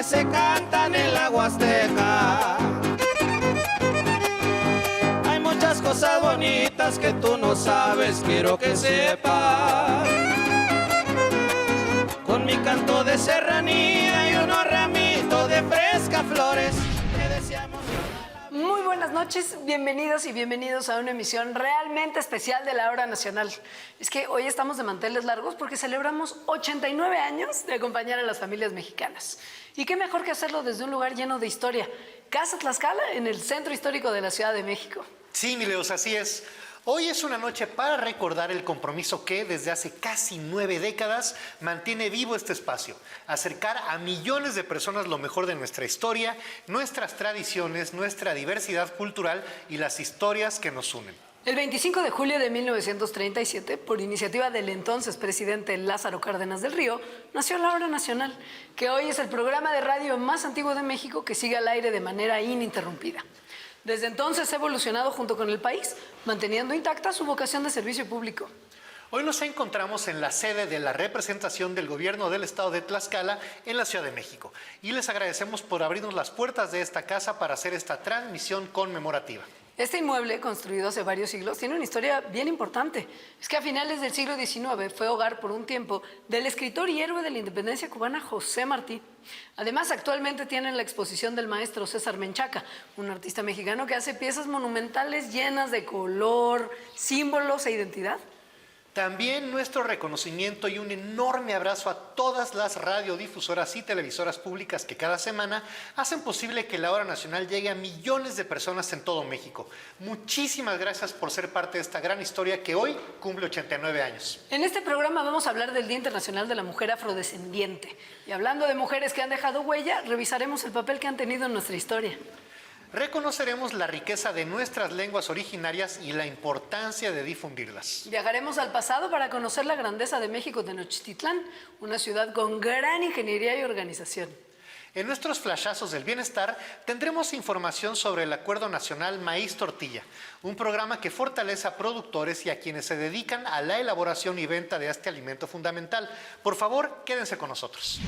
se cantan en la Huasteca. Hay muchas cosas bonitas que tú no sabes, quiero que sepas. Con mi canto de serranía y unos ramitos de fresca flores, te deseamos. Muy buenas noches, biennidos y bienvenidos a una emisión realmente especial de la Hora Nacional. Es que hoy estamos de manteles largos porque celebramos 89 años de acompañar a las familias mexicanas. Y qué mejor que hacerlo desde un lugar lleno de historia, Casa Tlaxcala, en el centro histórico de la Ciudad de México. Sí, mi Leos, así es. Hoy es una noche para recordar el compromiso que desde hace casi 9 décadas mantiene vivo este espacio. Acercar a millones de personas lo mejor de nuestra historia, nuestras tradiciones, nuestra diversidad cultural y las historias que nos unen. El 25 de julio de 1937, por iniciativa del entonces presidente Lázaro Cárdenas del Río, nació la Hora Nacional, que hoy es el programa de radio más antiguo de México que sigue al aire de manera ininterrumpida. Desde entonces ha evolucionado junto con el país, manteniendo intacta su vocación de servicio público. Hoy nos encontramos en la sede de la representación del gobierno del estado de Tlaxcala en la Ciudad de México y les agradecemos por abrirnos las puertas de esta casa para hacer esta transmisión conmemorativa. Este inmueble, construido hace varios siglos, tiene una historia bien importante. Es que a finales del siglo XIX fue hogar por un tiempo del escritor y héroe de la independencia cubana José Martí. Además, actualmente tienen la exposición del maestro César Menchaca, un artista mexicano que hace piezas monumentales llenas de color, símbolos e identidad. También nuestro reconocimiento y un enorme abrazo a todas las radiodifusoras y televisoras públicas que cada semana hacen posible que la Hora Nacional llegue a millones de personas en todo México. Muchísimas gracias por ser parte de esta gran historia que hoy cumple 89 años. En este programa vamos a hablar del Día Internacional de la Mujer Afrodescendiente. Y hablando de mujeres que han dejado huella, revisaremos el papel que han tenido en nuestra historia. Reconoceremos la riqueza de nuestras lenguas originarias y la importancia de difundirlas. Viajaremos al pasado para conocer la grandeza de México Tenochtitlán, una ciudad con gran ingeniería y organización. En nuestros flashazos del bienestar tendremos información sobre el Acuerdo Nacional Maíz Tortilla, un programa que fortalece a productores y a quienes se dedican a la elaboración y venta de este alimento fundamental. Por favor, quédense con nosotros.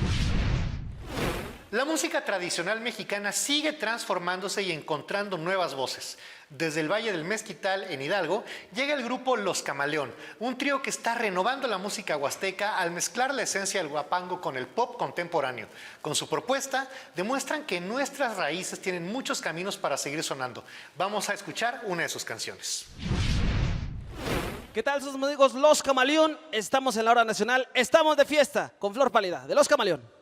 La música tradicional mexicana sigue transformándose y encontrando nuevas voces. Desde el Valle del Mezquital, en Hidalgo, llega el grupo Los Camaleón, un trío que está renovando la música huasteca al mezclar la esencia del huapango con el pop contemporáneo. Con su propuesta, demuestran que nuestras raíces tienen muchos caminos para seguir sonando. Vamos a escuchar una de sus canciones. ¿Qué tal, sus amigos Los Camaleón? Estamos en la Hora Nacional, estamos de fiesta con Flor Pálida de Los Camaleón.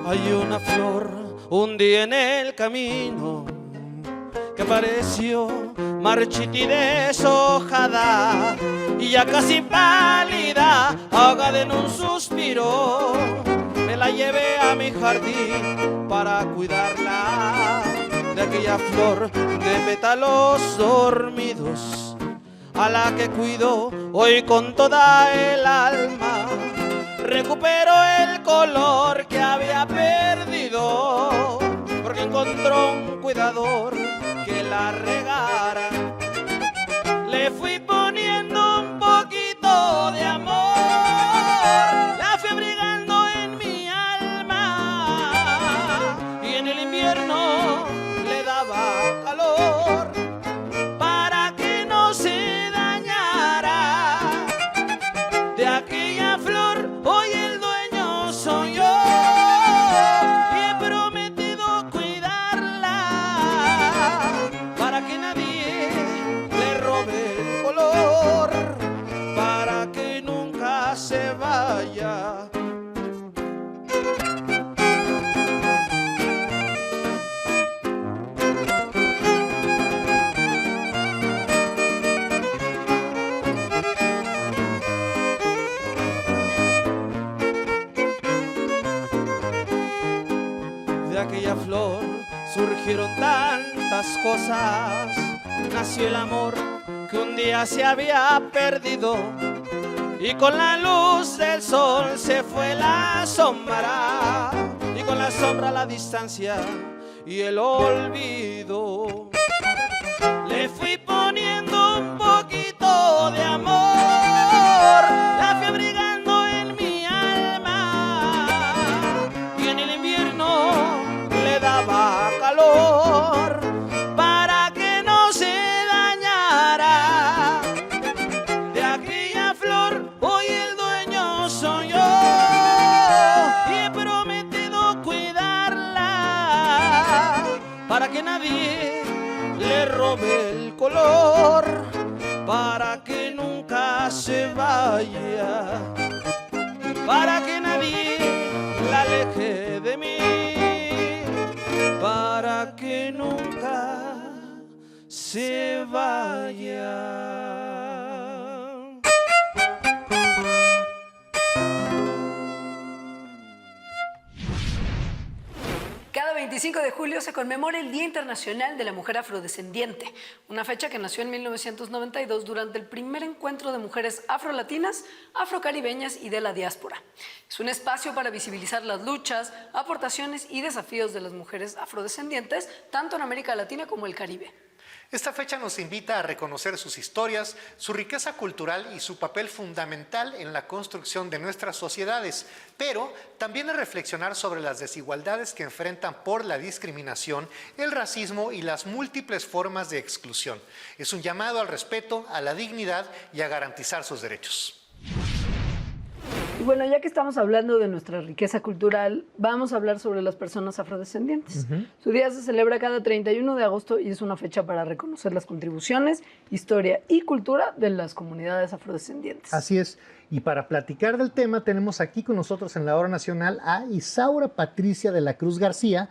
Hay una flor un día en el camino que pareció marchita y deshojada y ya casi pálida, ahogada en un suspiro. Me la llevé a mi jardín para cuidarla de aquella flor de pétalos dormidos, a la que cuido hoy con toda el alma. Recupero el color que había perdido, porque encontró un cuidador que la regara. Le fui poniendo un poquito de amor, la fui abrigando en mi alma, y en el invierno le daba calor para que no se dañara. De aquella flor hoy el dueño soy yo y he prometido cuidarla para que nadie le robe el color, para que nunca se vaya. De aquella flor surgieron tantas cosas, nació el amor que un día se había perdido y con la luz del sol se fue la sombra, y con la sombra la distancia y el olvido. Le fui poniendo un poquito de amor, la fui abrigando en mi alma, y en el invierno le daba calor para que no se dañara. De aquella flor hoy el dueño soy yo, y he prometido cuidarla para que nadie le robe el color, para que nunca se vaya, para que nadie la aleje de mí, para que nunca se vaya. Cada 25 de julio se conmemora el Día Internacional de la Mujer Afrodescendiente, una fecha que nació en 1992 durante el primer encuentro de mujeres afrolatinas, afrocaribeñas y de la diáspora. Es un espacio para visibilizar las luchas, aportaciones y desafíos de las mujeres afrodescendientes, tanto en América Latina como el Caribe. Esta fecha nos invita a reconocer sus historias, su riqueza cultural y su papel fundamental en la construcción de nuestras sociedades, pero también a reflexionar sobre las desigualdades que enfrentan por la discriminación, el racismo y las múltiples formas de exclusión. Es un llamado al respeto, a la dignidad y a garantizar sus derechos. Y bueno, ya que estamos hablando de nuestra riqueza cultural, vamos a hablar sobre las personas afrodescendientes. Su día se celebra cada 31 de agosto y es una fecha para reconocer las contribuciones, historia y cultura de las comunidades afrodescendientes. Así es. Y para platicar del tema tenemos aquí con nosotros en la Hora Nacional a Isaura Patricia de la Cruz García.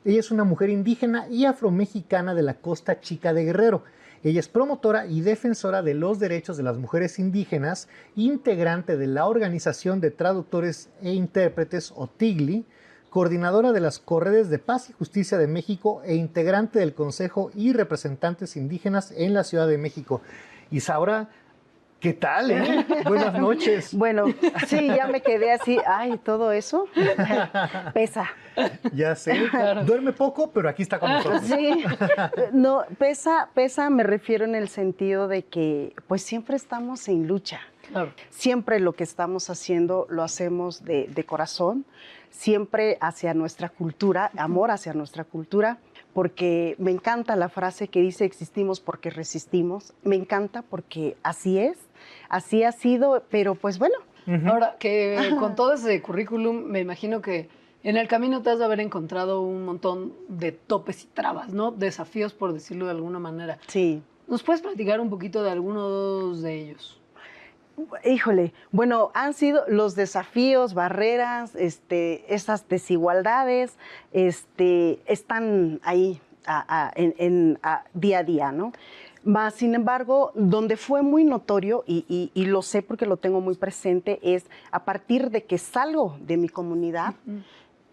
Ella es una mujer indígena y afromexicana de la Costa Chica de Guerrero. Ella es promotora y defensora de los derechos de las mujeres indígenas, integrante de la Organización de Traductores e Intérpretes, o TIGLI, coordinadora de las Corredes de Paz y Justicia de México e integrante del Consejo y Representantes Indígenas en la Ciudad de México. Isaura, ¿qué tal, eh? Buenas noches. Bueno, sí, ya me quedé así, ay, todo eso pesa. Ya sé, duerme poco, pero aquí está con nosotros. Sí, no, pesa, me refiero en el sentido de que pues siempre estamos en lucha. Claro. Siempre lo que estamos haciendo lo hacemos de corazón, siempre hacia nuestra cultura, amor hacia nuestra cultura, porque me encanta la frase que dice existimos porque resistimos, me encanta porque así es, así ha sido, pero pues bueno. Ahora, que con todo ese currículum, me imagino que en el camino te has de haber encontrado un montón de topes y trabas, ¿no? Desafíos, por decirlo de alguna manera. Sí. ¿Nos puedes platicar un poquito de algunos de ellos? Híjole, bueno, han sido los desafíos, barreras, esas desigualdades, están ahí día a día, ¿no? Más, sin embargo, donde fue muy notorio, y lo sé porque lo tengo muy presente, es a partir de que salgo de mi comunidad,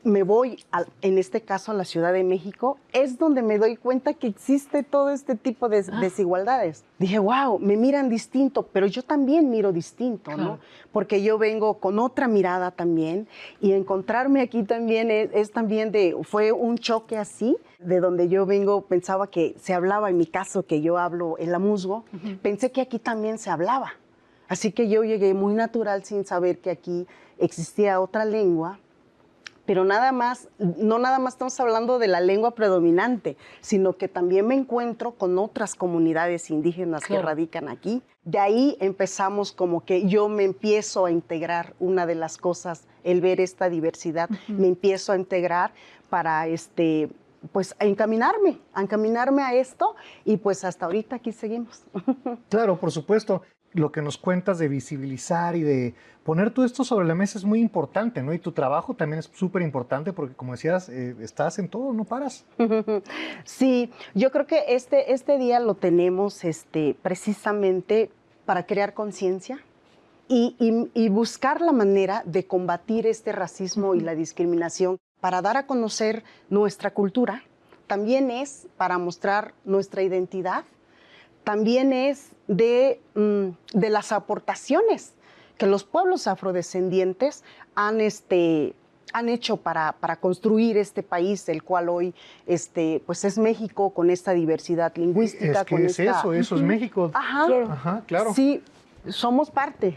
me voy, en este caso, a la Ciudad de México, es donde me doy cuenta que existe todo este tipo de desigualdades. Dije, wow, me miran distinto, pero yo también miro distinto, claro, ¿no? Porque yo vengo con otra mirada también, y encontrarme aquí también es también fue un choque así, de donde yo vengo, pensaba que se hablaba, en mi caso, que yo hablo el amuzgo, pensé que aquí también se hablaba. Así que yo llegué muy natural sin saber que aquí existía otra lengua. Pero no nada más estamos hablando de la lengua predominante, sino que también me encuentro con otras comunidades indígenas, claro, que radican aquí. De ahí empezamos como que yo me empiezo a integrar, una de las cosas, el ver esta diversidad, me empiezo a integrar para pues a encaminarme a esto, y pues hasta ahorita aquí seguimos. Claro, por supuesto. Lo que nos cuentas de visibilizar y de poner todo esto sobre la mesa es muy importante, ¿no? Y tu trabajo también es súper importante porque, como decías, estás en todo, no paras. Sí, yo creo que este día lo tenemos precisamente para crear conciencia y buscar la manera de combatir este racismo y la discriminación, para dar a conocer nuestra cultura. También es para mostrar nuestra identidad. También es de las aportaciones que los pueblos afrodescendientes han hecho para construir este país, el cual hoy pues es México, con esta diversidad lingüística. Es que eso es México. Ajá, Ajá, claro. sí, somos parte,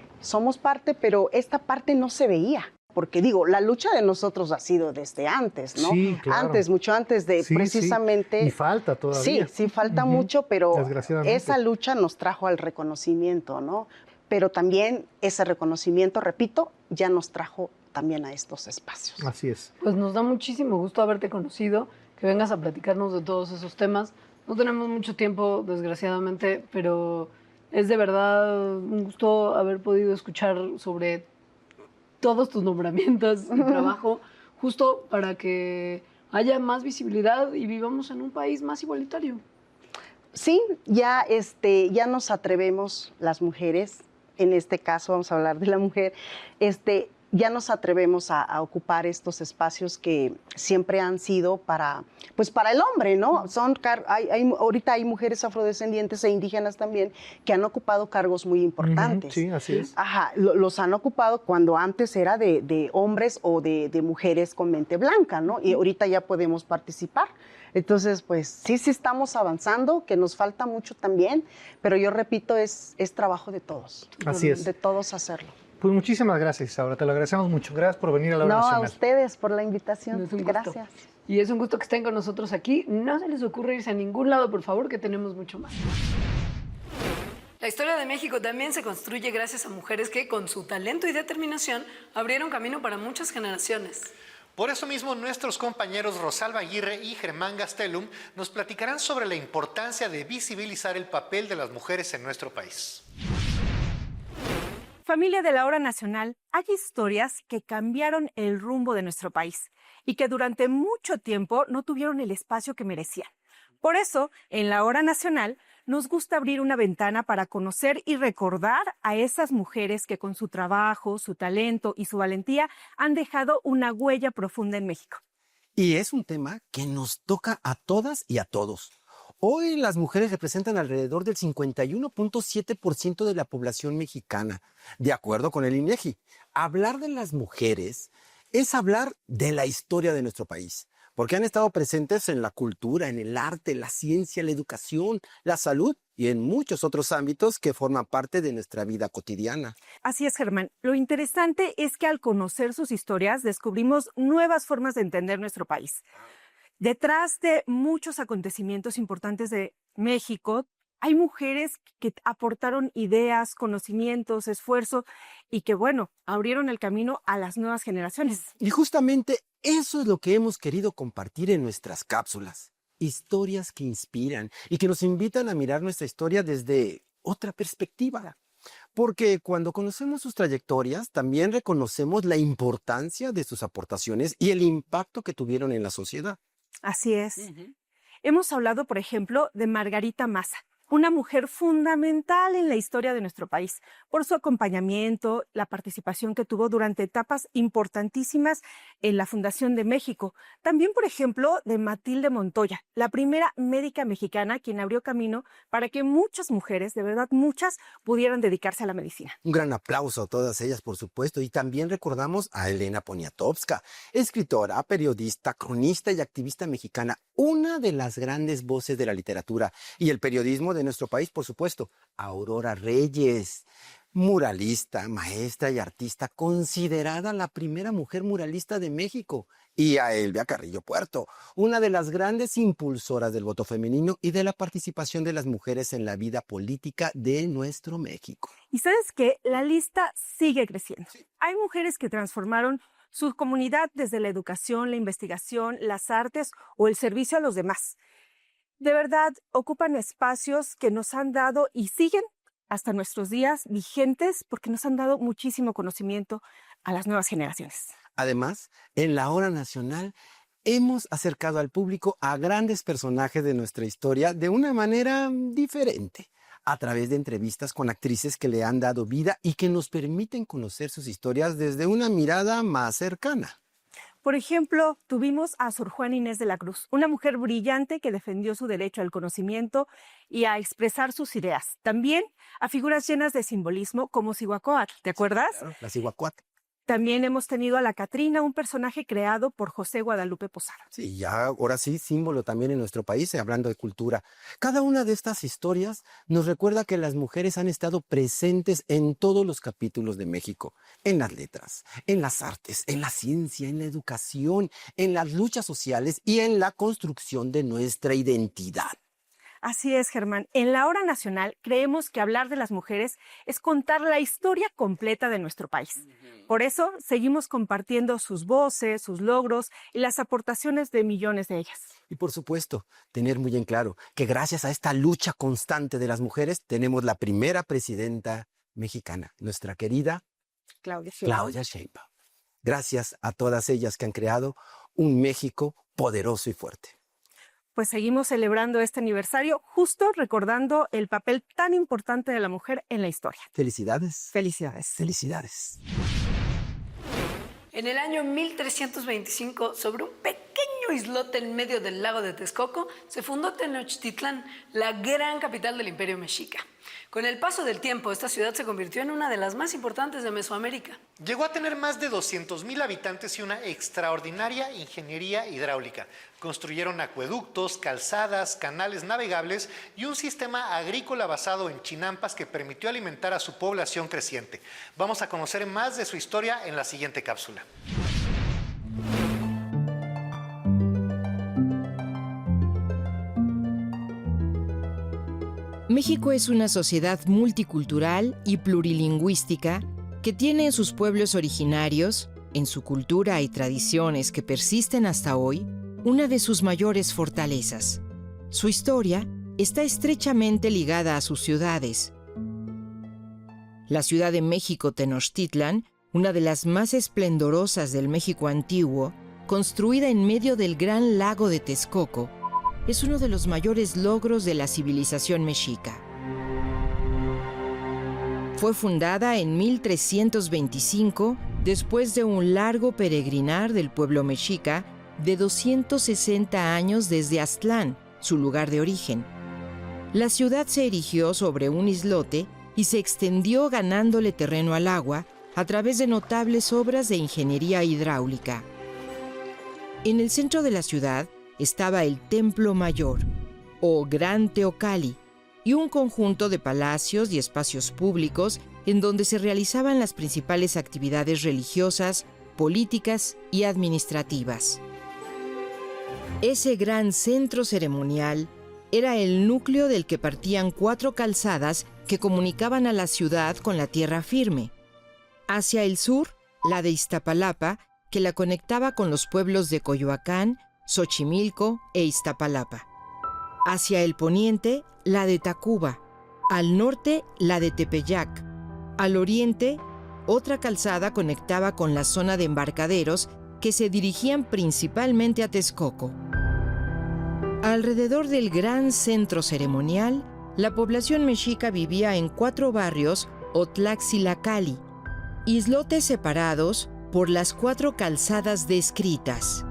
pero esta parte no se veía. Porque digo, la lucha de nosotros ha sido desde antes, ¿no? Sí, claro. Antes, mucho antes de Sí, precisamente... sí. Y falta todavía. Sí, falta mucho, pero Desgraciadamente. esa lucha nos trajo al reconocimiento, ¿no? Pero también ese reconocimiento, repito, ya nos trajo también a estos espacios. Así es. Pues nos da muchísimo gusto haberte conocido, que vengas a platicarnos de todos esos temas. No tenemos mucho tiempo, desgraciadamente, pero es de verdad un gusto haber podido escuchar sobre todos tus nombramientos y trabajo, justo para que haya más visibilidad y vivamos en un país más igualitario. Sí, ya nos atrevemos las mujeres, en este caso vamos a hablar de la mujer, ya nos atrevemos a ocupar estos espacios que siempre han sido para el hombre, ¿no? Ahorita hay mujeres afrodescendientes e indígenas también que han ocupado cargos muy importantes. Sí, así es. Ajá, los han ocupado cuando antes era de hombres o de mujeres con mente blanca, ¿no? Y ahorita ya podemos participar. Entonces, pues sí estamos avanzando, que nos falta mucho también, pero yo repito, es trabajo de todos. Así es. De todos hacerlo. Pues muchísimas gracias, Isaura. Te lo agradecemos mucho. Gracias por venir a la Hora Nacional. A ustedes por la invitación. Es un gusto. Gracias. Y es un gusto que estén con nosotros aquí. No se les ocurra irse a ningún lado, por favor, que tenemos mucho más. La historia de México también se construye gracias a mujeres que, con su talento y determinación, abrieron camino para muchas generaciones. Por eso mismo, nuestros compañeros Rosalba Aguirre y Germán Gastelum nos platicarán sobre la importancia de visibilizar el papel de las mujeres en nuestro país. Familia de la Hora Nacional, hay historias que cambiaron el rumbo de nuestro país y que durante mucho tiempo no tuvieron el espacio que merecían. Por eso, en la Hora Nacional, nos gusta abrir una ventana para conocer y recordar a esas mujeres que con su trabajo, su talento y su valentía han dejado una huella profunda en México. Y es un tema que nos toca a todas y a todos. Hoy las mujeres representan alrededor del 51.7% de la población mexicana, de acuerdo con el INEGI. Hablar de las mujeres es hablar de la historia de nuestro país, porque han estado presentes en la cultura, en el arte, la ciencia, la educación, la salud y en muchos otros ámbitos que forman parte de nuestra vida cotidiana. Así es, Germán. Lo interesante es que al conocer sus historias descubrimos nuevas formas de entender nuestro país. Detrás de muchos acontecimientos importantes de México, hay mujeres que aportaron ideas, conocimientos, esfuerzo y que, abrieron el camino a las nuevas generaciones. Y justamente eso es lo que hemos querido compartir en nuestras cápsulas. Historias que inspiran y que nos invitan a mirar nuestra historia desde otra perspectiva. Porque cuando conocemos sus trayectorias, también reconocemos la importancia de sus aportaciones y el impacto que tuvieron en la sociedad. Así es. Hemos hablado, por ejemplo, de Margarita Maza, una mujer fundamental en la historia de nuestro país, por su acompañamiento, la participación que tuvo durante etapas importantísimas en la Fundación de México. También, por ejemplo, de Matilde Montoya, la primera médica mexicana quien abrió camino para que muchas mujeres, de verdad muchas, pudieran dedicarse a la medicina. Un gran aplauso a todas ellas, por supuesto, y también recordamos a Elena Poniatowska, escritora, periodista, cronista y activista mexicana, una de las grandes voces de la literatura y el periodismo de nuestro país, por supuesto. Aurora Reyes, muralista, maestra y artista, considerada la primera mujer muralista de México. Y a Elvia Carrillo Puerto, una de las grandes impulsoras del voto femenino y de la participación de las mujeres en la vida política de nuestro México. ¿Y sabes qué? La lista sigue creciendo. Sí. Hay mujeres que transformaron su comunidad desde la educación, la investigación, las artes o el servicio a los demás. De verdad, ocupan espacios que nos han dado y siguen hasta nuestros días vigentes porque nos han dado muchísimo conocimiento a las nuevas generaciones. Además, en la Hora Nacional hemos acercado al público a grandes personajes de nuestra historia de una manera diferente, a través de entrevistas con actrices que le han dado vida y que nos permiten conocer sus historias desde una mirada más cercana. Por ejemplo, tuvimos a Sor Juana Inés de la Cruz, una mujer brillante que defendió su derecho al conocimiento y a expresar sus ideas. También a figuras llenas de simbolismo como Cihuacóatl, ¿te acuerdas? Claro, la Cihuacóatl. También hemos tenido a la Catrina, un personaje creado por José Guadalupe Posada. Sí, ya ahora sí, símbolo también en nuestro país, hablando de cultura. Cada una de estas historias nos recuerda que las mujeres han estado presentes en todos los capítulos de México, en las letras, en las artes, en la ciencia, en la educación, en las luchas sociales y en la construcción de nuestra identidad. Así es, Germán. En la Hora Nacional creemos que hablar de las mujeres es contar la historia completa de nuestro país. Por eso seguimos compartiendo sus voces, sus logros y las aportaciones de millones de ellas. Y por supuesto, tener muy en claro que gracias a esta lucha constante de las mujeres tenemos la primera presidenta mexicana, nuestra querida Claudia Sheinbaum. Claudia Sheinbaum. Gracias a todas ellas que han creado un México poderoso y fuerte. Pues seguimos celebrando este aniversario justo recordando el papel tan importante de la mujer en la historia. Felicidades. Felicidades. Felicidades. En el año 1325, sobre un pequeño islote en medio del lago de Texcoco, se fundó Tenochtitlán, la gran capital del Imperio Mexica. Con el paso del tiempo, esta ciudad se convirtió en una de las más importantes de Mesoamérica. Llegó a tener más de 200,000 habitantes y una extraordinaria ingeniería hidráulica. Construyeron acueductos, calzadas, canales navegables y un sistema agrícola basado en chinampas que permitió alimentar a su población creciente. Vamos a conocer más de su historia en la siguiente cápsula. México es una sociedad multicultural y plurilingüística que tiene en sus pueblos originarios, en su cultura y tradiciones que persisten hasta hoy, una de sus mayores fortalezas. Su historia está estrechamente ligada a sus ciudades. La Ciudad de México Tenochtitlan, una de las más esplendorosas del México antiguo, construida en medio del gran lago de Texcoco, es uno de los mayores logros de la civilización mexica. Fue fundada en 1325 después de un largo peregrinar del pueblo mexica de 260 años desde Aztlán, su lugar de origen. La ciudad se erigió sobre un islote y se extendió ganándole terreno al agua a través de notables obras de ingeniería hidráulica. En el centro de la ciudad estaba el Templo Mayor, o Gran Teocalli, y un conjunto de palacios y espacios públicos en donde se realizaban las principales actividades religiosas, políticas y administrativas. Ese gran centro ceremonial era el núcleo del que partían 4 calzadas que comunicaban a la ciudad con la tierra firme. Hacia el sur, la de Iztapalapa, que la conectaba con los pueblos de Coyoacán, Xochimilco e Iztapalapa. Hacia el poniente, la de Tacuba. Al norte, la de Tepeyac. Al oriente, otra calzada conectaba con la zona de embarcaderos que se dirigían principalmente a Texcoco. Alrededor del gran centro ceremonial, la población mexica vivía en 4 barrios o Tlaxilacalli, islotes separados por las 4 calzadas descritas.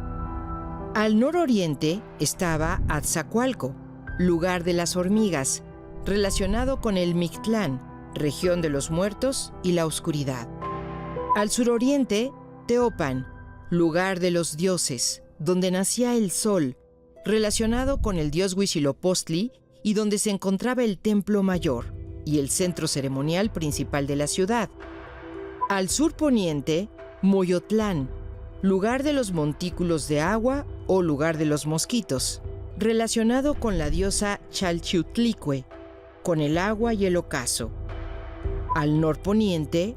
Al nororiente estaba Atzacoalco, lugar de las hormigas, relacionado con el Mictlán, región de los muertos y la oscuridad. Al suroriente, Teopan, lugar de los dioses, donde nacía el sol, relacionado con el dios Huitzilopochtli y donde se encontraba el Templo Mayor y el centro ceremonial principal de la ciudad. Al surponiente, Moyotlán, lugar de los montículos de agua o lugar de los mosquitos, relacionado con la diosa Chalchiutlicue, con el agua y el ocaso. Al norponiente,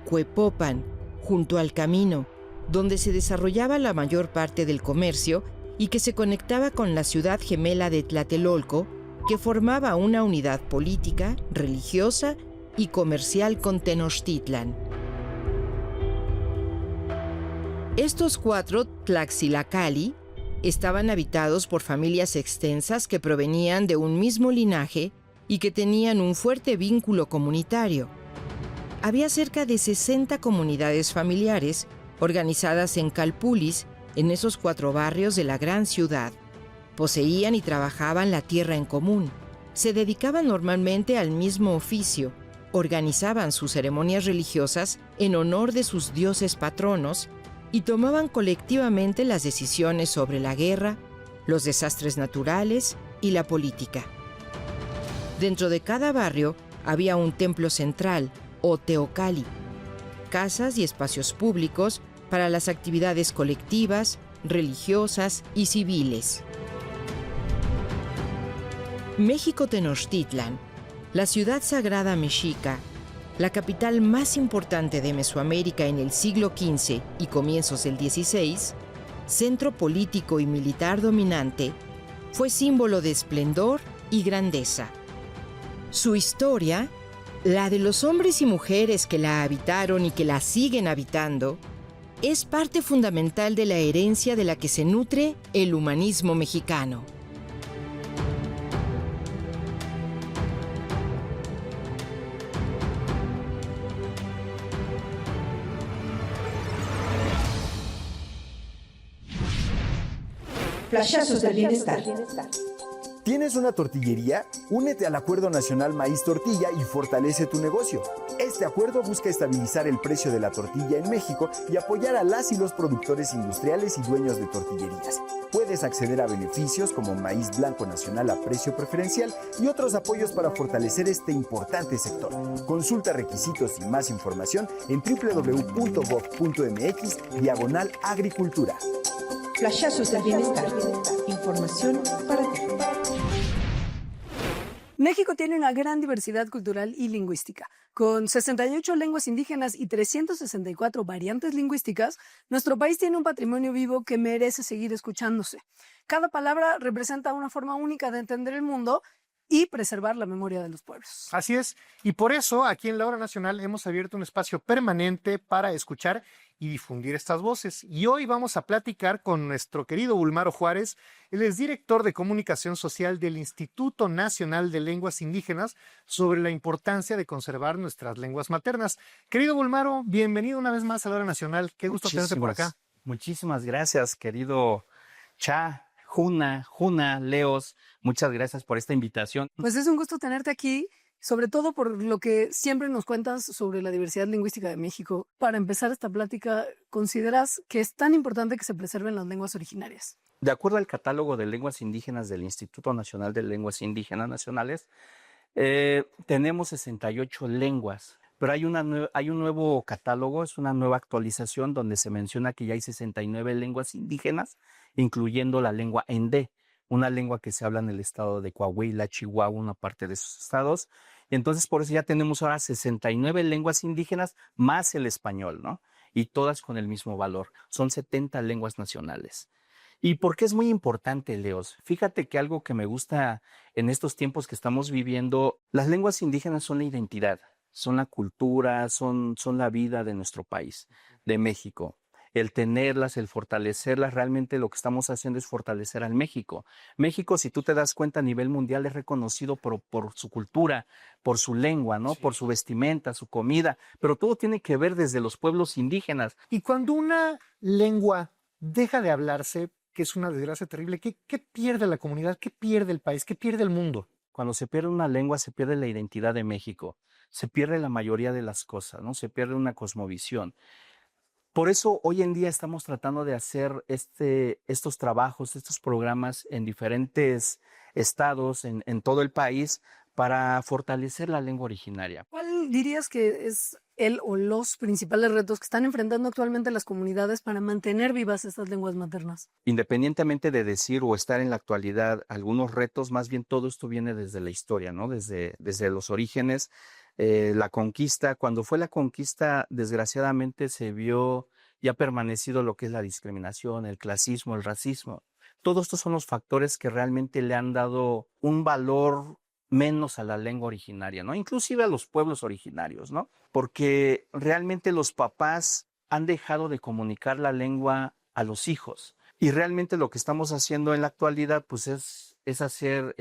Cuepopan, junto al camino, donde se desarrollaba la mayor parte del comercio y que se conectaba con la ciudad gemela de Tlatelolco, que formaba una unidad política, religiosa y comercial con Tenochtitlan. Estos 4 Tlaxilacalli estaban habitados por familias extensas que provenían de un mismo linaje y que tenían un fuerte vínculo comunitario. Había cerca de 60 comunidades familiares organizadas en calpulis en esos 4 barrios de la gran ciudad. Poseían y trabajaban la tierra en común. Se dedicaban normalmente al mismo oficio. Organizaban sus ceremonias religiosas en honor de sus dioses patronos y tomaban colectivamente las decisiones sobre la guerra, los desastres naturales y la política. Dentro de cada barrio había un templo central, o teocalli, casas y espacios públicos para las actividades colectivas, religiosas y civiles. México Tenochtitlan, la ciudad sagrada mexica, la capital más importante de Mesoamérica en el siglo XV y comienzos del XVI, centro político y militar dominante, fue símbolo de esplendor y grandeza. Su historia, la de los hombres y mujeres que la habitaron y que la siguen habitando, es parte fundamental de la herencia de la que se nutre el humanismo mexicano. Flashazos del bienestar. ¿Tienes una tortillería? Únete al Acuerdo Nacional Maíz Tortilla y fortalece tu negocio. Este acuerdo busca estabilizar el precio de la tortilla en México y apoyar a las y los productores industriales y dueños de tortillerías. Puedes acceder a beneficios como maíz blanco nacional a precio preferencial y otros apoyos para fortalecer este importante sector. Consulta requisitos y más información en www.gov.mx/agricultura. Flashazos del bienestar. Información para ti. México tiene una gran diversidad cultural y lingüística. Con 68 lenguas indígenas y 364 variantes lingüísticas, nuestro país tiene un patrimonio vivo que merece seguir escuchándose. Cada palabra representa una forma única de entender el mundo y preservar la memoria de los pueblos. Así es, y por eso aquí en La Hora Nacional hemos abierto un espacio permanente para escuchar y difundir estas voces. Y hoy vamos a platicar con nuestro querido Bulmaro Juárez. Él es director de comunicación social del Instituto Nacional de Lenguas Indígenas, sobre la importancia de conservar nuestras lenguas maternas. Querido Bulmaro, bienvenido una vez más a La Hora Nacional. Qué gusto tenerte por acá. Muchísimas gracias, querido Cha, Juna, Leos. Muchas gracias por esta invitación. Pues es un gusto tenerte aquí, sobre todo por lo que siempre nos cuentas sobre la diversidad lingüística de México. Para empezar esta plática, ¿consideras que es tan importante que se preserven las lenguas originarias? De acuerdo al catálogo de lenguas indígenas del Instituto Nacional de Lenguas Indígenas Nacionales, tenemos 68 lenguas, pero hay un nuevo catálogo, es una nueva actualización donde se menciona que ya hay 69 lenguas indígenas, incluyendo la lengua Endé, una lengua que se habla en el estado de Coahuila, Chihuahua, una parte de esos estados. Y entonces por eso ya tenemos ahora 69 lenguas indígenas más el español, ¿no? Y todas con el mismo valor. Son 70 lenguas nacionales. ¿Y por qué es muy importante, Leos? Fíjate que algo que me gusta en estos tiempos que estamos viviendo, las lenguas indígenas son la identidad, son la cultura, son la vida de nuestro país, de México. El tenerlas, el fortalecerlas, realmente lo que estamos haciendo es fortalecer al México. México, si tú te das cuenta, a nivel mundial es reconocido por su cultura, por su lengua, ¿no? Sí. Por su vestimenta, su comida, pero todo tiene que ver desde los pueblos indígenas. Y cuando una lengua deja de hablarse, que es una desgracia terrible, ¿qué pierde la comunidad? ¿Qué pierde el país? ¿Qué pierde el mundo? Cuando se pierde una lengua, se pierde la identidad de México, se pierde la mayoría de las cosas, ¿no? Se pierde una cosmovisión. Por eso hoy en día estamos tratando de hacer estos trabajos, estos programas en diferentes estados, en todo el país, para fortalecer la lengua originaria. ¿Cuál dirías que es el o los principales retos que están enfrentando actualmente las comunidades para mantener vivas estas lenguas maternas? Independientemente de decir o estar en la actualidad algunos retos, más bien todo esto viene desde la historia, ¿no? Desde los orígenes. La conquista, cuando fue la conquista, desgraciadamente se vio y ha permanecido lo que es la discriminación, el clasismo, el racismo. Todos estos son los factores que realmente le han dado un valor menos a la lengua originaria, ¿no? Inclusive a los pueblos originarios, ¿no? Porque realmente los papás han dejado de comunicar la lengua a los hijos. Y realmente lo que estamos haciendo en la actualidad, pues es hacer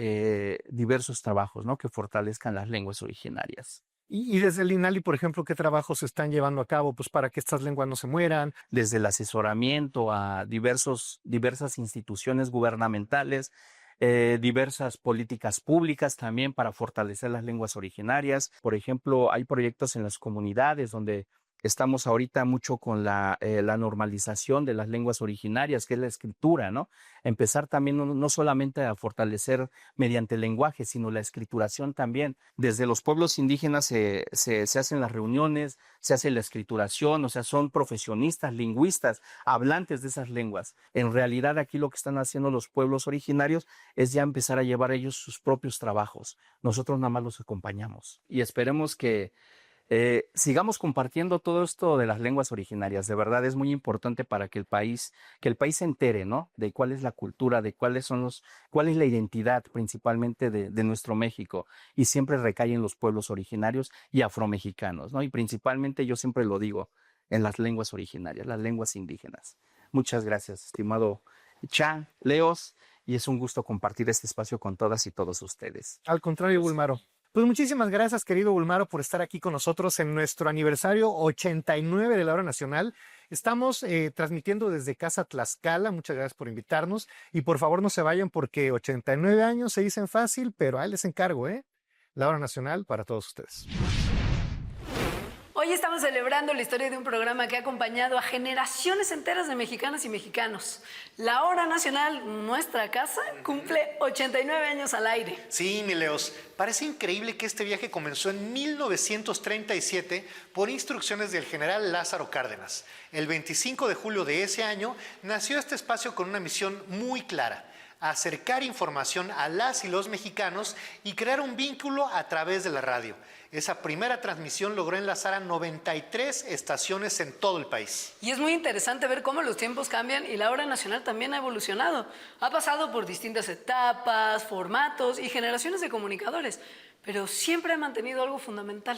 diversos trabajos, ¿no? Que fortalezcan las lenguas originarias. Y desde el INALI, por ejemplo, ¿qué trabajos se están llevando a cabo pues, para que estas lenguas no se mueran? Desde el asesoramiento a diversas instituciones gubernamentales, diversas políticas públicas también para fortalecer las lenguas originarias. Por ejemplo, hay proyectos en las comunidades donde estamos ahorita mucho con la normalización de las lenguas originarias, que es la escritura, ¿no? Empezar también no solamente a fortalecer mediante el lenguaje, sino la escrituración también. Desde los pueblos indígenas se hacen las reuniones, se hace la escrituración, o sea, son profesionistas, lingüistas, hablantes de esas lenguas. En realidad aquí lo que están haciendo los pueblos originarios es ya empezar a llevar ellos sus propios trabajos. Nosotros nada más los acompañamos y esperemos que sigamos compartiendo todo esto de las lenguas originarias. De verdad es muy importante para que el país se entere, ¿no? De cuál es la cultura, de cuál es la identidad principalmente de nuestro México. Y siempre recae en los pueblos originarios y afromexicanos, ¿no? Y principalmente, yo siempre lo digo, en las lenguas originarias, las lenguas indígenas. Muchas gracias, estimado Cha, Leos, y es un gusto compartir este espacio con todas y todos ustedes. Al contrario, Bulmaro. Pues muchísimas gracias, querido Bulmaro, por estar aquí con nosotros en nuestro aniversario 89 de la Hora Nacional. Estamos transmitiendo desde Casa Tlaxcala. Muchas gracias por invitarnos. Y por favor no se vayan porque 89 años se dicen fácil, pero ahí les encargo, La Hora Nacional para todos ustedes. Hoy estamos celebrando la historia de un programa que ha acompañado a generaciones enteras de mexicanas y mexicanos. La Hora Nacional, nuestra casa, cumple 89 años al aire. Sí, mi Leos. Parece increíble que este viaje comenzó en 1937 por instrucciones del general Lázaro Cárdenas. El 25 de julio de ese año nació este espacio con una misión muy clara: acercar información a las y los mexicanos y crear un vínculo a través de la radio. Esa primera transmisión logró enlazar a 93 estaciones en todo el país. Y es muy interesante ver cómo los tiempos cambian y la Hora Nacional también ha evolucionado. Ha pasado por distintas etapas, formatos y generaciones de comunicadores, pero siempre ha mantenido algo fundamental: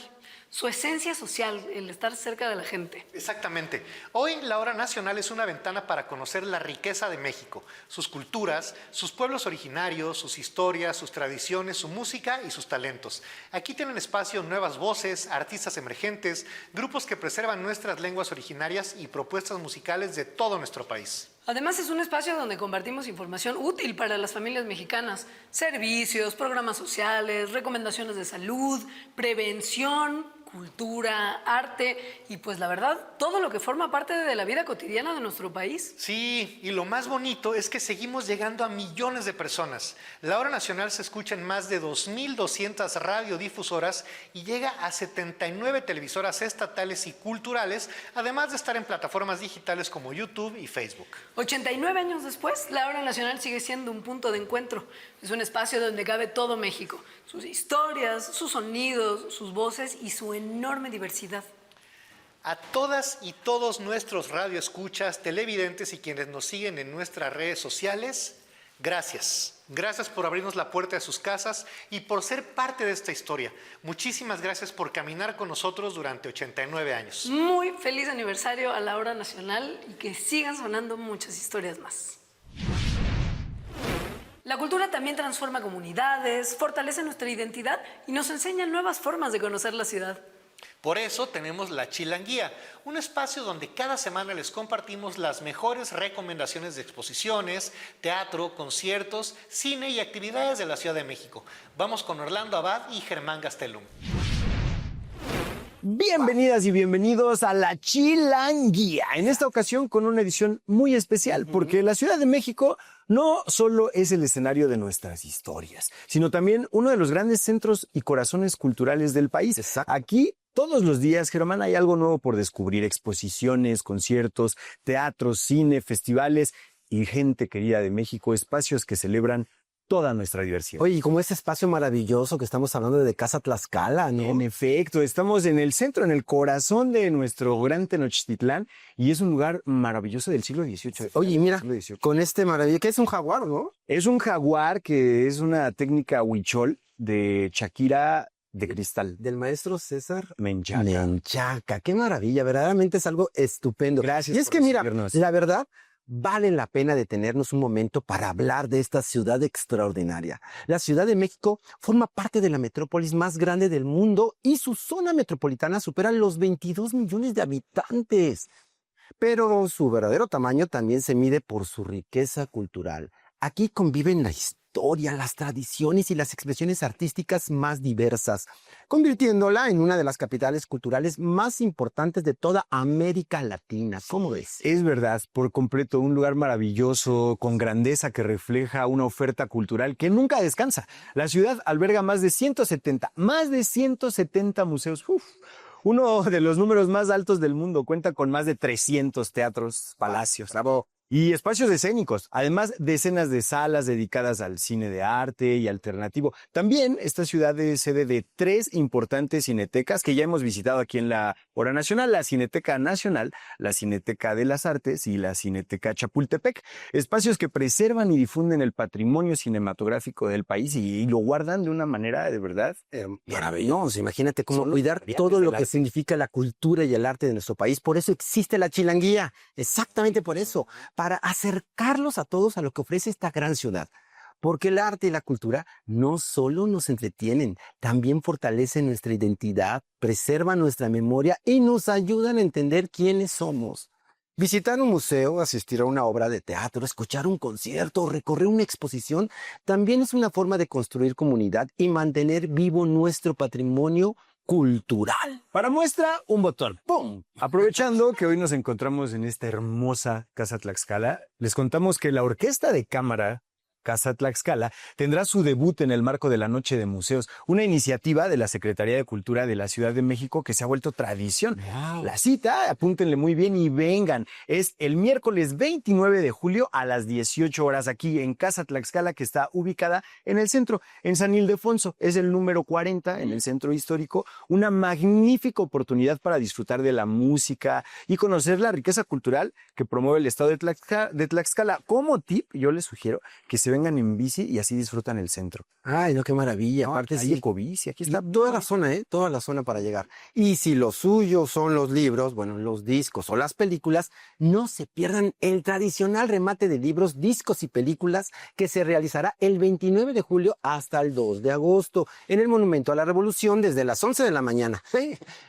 su esencia social, el estar cerca de la gente. Exactamente. Hoy la Hora Nacional es una ventana para conocer la riqueza de México, sus culturas, sus pueblos originarios, sus historias, sus tradiciones, su música y sus talentos. Aquí tienen espacio nuevas voces, artistas emergentes, grupos que preservan nuestras lenguas originarias y propuestas musicales de todo nuestro país. Además, es un espacio donde compartimos información útil para las familias mexicanas: servicios, programas sociales, recomendaciones de salud, prevención, cultura, arte y pues la verdad, todo lo que forma parte de la vida cotidiana de nuestro país. Sí, y lo más bonito es que seguimos llegando a millones de personas. La Hora Nacional se escucha en más de 2.200 radiodifusoras y llega a 79 televisoras estatales y culturales, además de estar en plataformas digitales como YouTube y Facebook. 89 años después, la Hora Nacional sigue siendo un punto de encuentro. Es un espacio donde cabe todo México: sus historias, sus sonidos, sus voces y su enorme diversidad. A todas y todos nuestros radioescuchas, televidentes y quienes nos siguen en nuestras redes sociales, gracias. Gracias por abrirnos la puerta de sus casas y por ser parte de esta historia. Muchísimas gracias por caminar con nosotros durante 89 años. Muy feliz aniversario a la Hora Nacional y que sigan sonando muchas historias más. La cultura también transforma comunidades, fortalece nuestra identidad y nos enseña nuevas formas de conocer la ciudad. Por eso tenemos La Chilanguía, un espacio donde cada semana les compartimos las mejores recomendaciones de exposiciones, teatro, conciertos, cine y actividades de la Ciudad de México. Vamos con Orlando Abad y Germán Gastelum. Bienvenidas y bienvenidos a La Chilanguía, en esta ocasión con una edición muy especial, porque la Ciudad de México no solo es el escenario de nuestras historias, sino también uno de los grandes centros y corazones culturales del país. Exacto. Aquí, todos los días, Germán, hay algo nuevo por descubrir: exposiciones, conciertos, teatros, cine, festivales y, gente querida de México, espacios que celebran toda nuestra diversidad. Oye, y como este espacio maravilloso que estamos hablando de Casa Tlaxcala, ¿no? En efecto, estamos en el centro, en el corazón de nuestro gran Tenochtitlán, y es un lugar maravilloso del siglo XVIII. Oye, mira, con este maravilloso, ¿qué es un jaguar, no? Es un jaguar que es una técnica huichol de Shakira de cristal. Del maestro César Menchaca. Menchaca. Qué maravilla, verdaderamente es algo estupendo. Gracias. Y es por que mira, recibirnos. la verdad, vale la pena detenernos un momento para hablar de esta ciudad extraordinaria. La Ciudad de México forma parte de la metrópolis más grande del mundo y su zona metropolitana supera los 22 millones de habitantes. Pero su verdadero tamaño también se mide por su riqueza cultural. Aquí conviven la historia, las tradiciones y las expresiones artísticas más diversas, convirtiéndola en una de las capitales culturales más importantes de toda América Latina. ¿Cómo ves? Es verdad, por completo, un lugar maravilloso, con grandeza que refleja una oferta cultural que nunca descansa. La ciudad alberga más de 170 museos. Uno de los números más altos del mundo, cuenta con más de 300 teatros, palacios. Bravo. Y espacios escénicos, además decenas de salas dedicadas al cine de arte y alternativo. También esta ciudad es sede de 3 importantes cinetecas que ya hemos visitado aquí en la Hora Nacional: la Cineteca Nacional, la Cineteca de las Artes y la Cineteca Chapultepec. Espacios que preservan y difunden el patrimonio cinematográfico del país y lo guardan de una manera de verdad maravilloso. Imagínate cómo cuidar todo lo que significa la cultura y el arte de nuestro país. Por eso existe la Chilanguía, exactamente por eso, para acercarlos a todos a lo que ofrece esta gran ciudad. Porque el arte y la cultura no solo nos entretienen, también fortalecen nuestra identidad, preservan nuestra memoria y nos ayudan a entender quiénes somos. Visitar un museo, asistir a una obra de teatro, escuchar un concierto o recorrer una exposición también es una forma de construir comunidad y mantener vivo nuestro patrimonio cultural. Para muestra, un botón. ¡Pum! Aprovechando que hoy nos encontramos en esta hermosa Casa Tlaxcala, les contamos que la Orquesta de Cámara Casa Tlaxcala tendrá su debut en el marco de la Noche de Museos, una iniciativa de la Secretaría de Cultura de la Ciudad de México que se ha vuelto tradición. Wow. La cita, apúntenle muy bien y vengan, es el miércoles 29 de julio a las 18 horas aquí en Casa Tlaxcala, que está ubicada en el centro, en San Ildefonso. Es el número 40 en el centro histórico, una magnífica oportunidad para disfrutar de la música y conocer la riqueza cultural que promueve el estado de Tlaxcala. Como tip, yo les sugiero que se vengan en bici y así disfrutan el centro. Ay, no, qué maravilla. Aparte, sí, ecobici, aquí está toda la zona, toda la zona para llegar. Y si lo suyo son los libros, bueno, los discos o las películas, no se pierdan el tradicional remate de libros, discos y películas que se realizará el 29 de julio hasta el 2 de agosto en el Monumento a la Revolución desde las 11 de la mañana.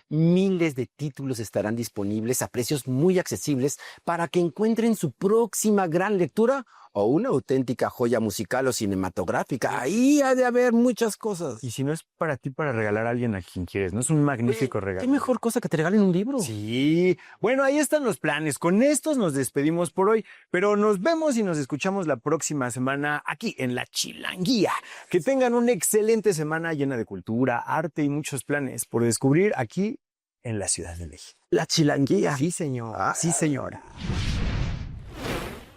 Miles de títulos estarán disponibles a precios muy accesibles para que encuentren su próxima gran lectura o una auténtica joya musical o cinematográfica. Ahí ha de haber muchas cosas. Y si no es para ti, para regalar a alguien a quien quieres, ¿no? Es un magnífico regalo. ¿Qué mejor cosa que te regalen un libro? Sí. Bueno, ahí están los planes. Con estos nos despedimos por hoy, pero nos vemos y nos escuchamos la próxima semana aquí en La Chilanguía. Que tengan una excelente semana llena de cultura, arte y muchos planes por descubrir aquí en la Ciudad de México. La Chilanguía. Sí, señor. Sí, señora.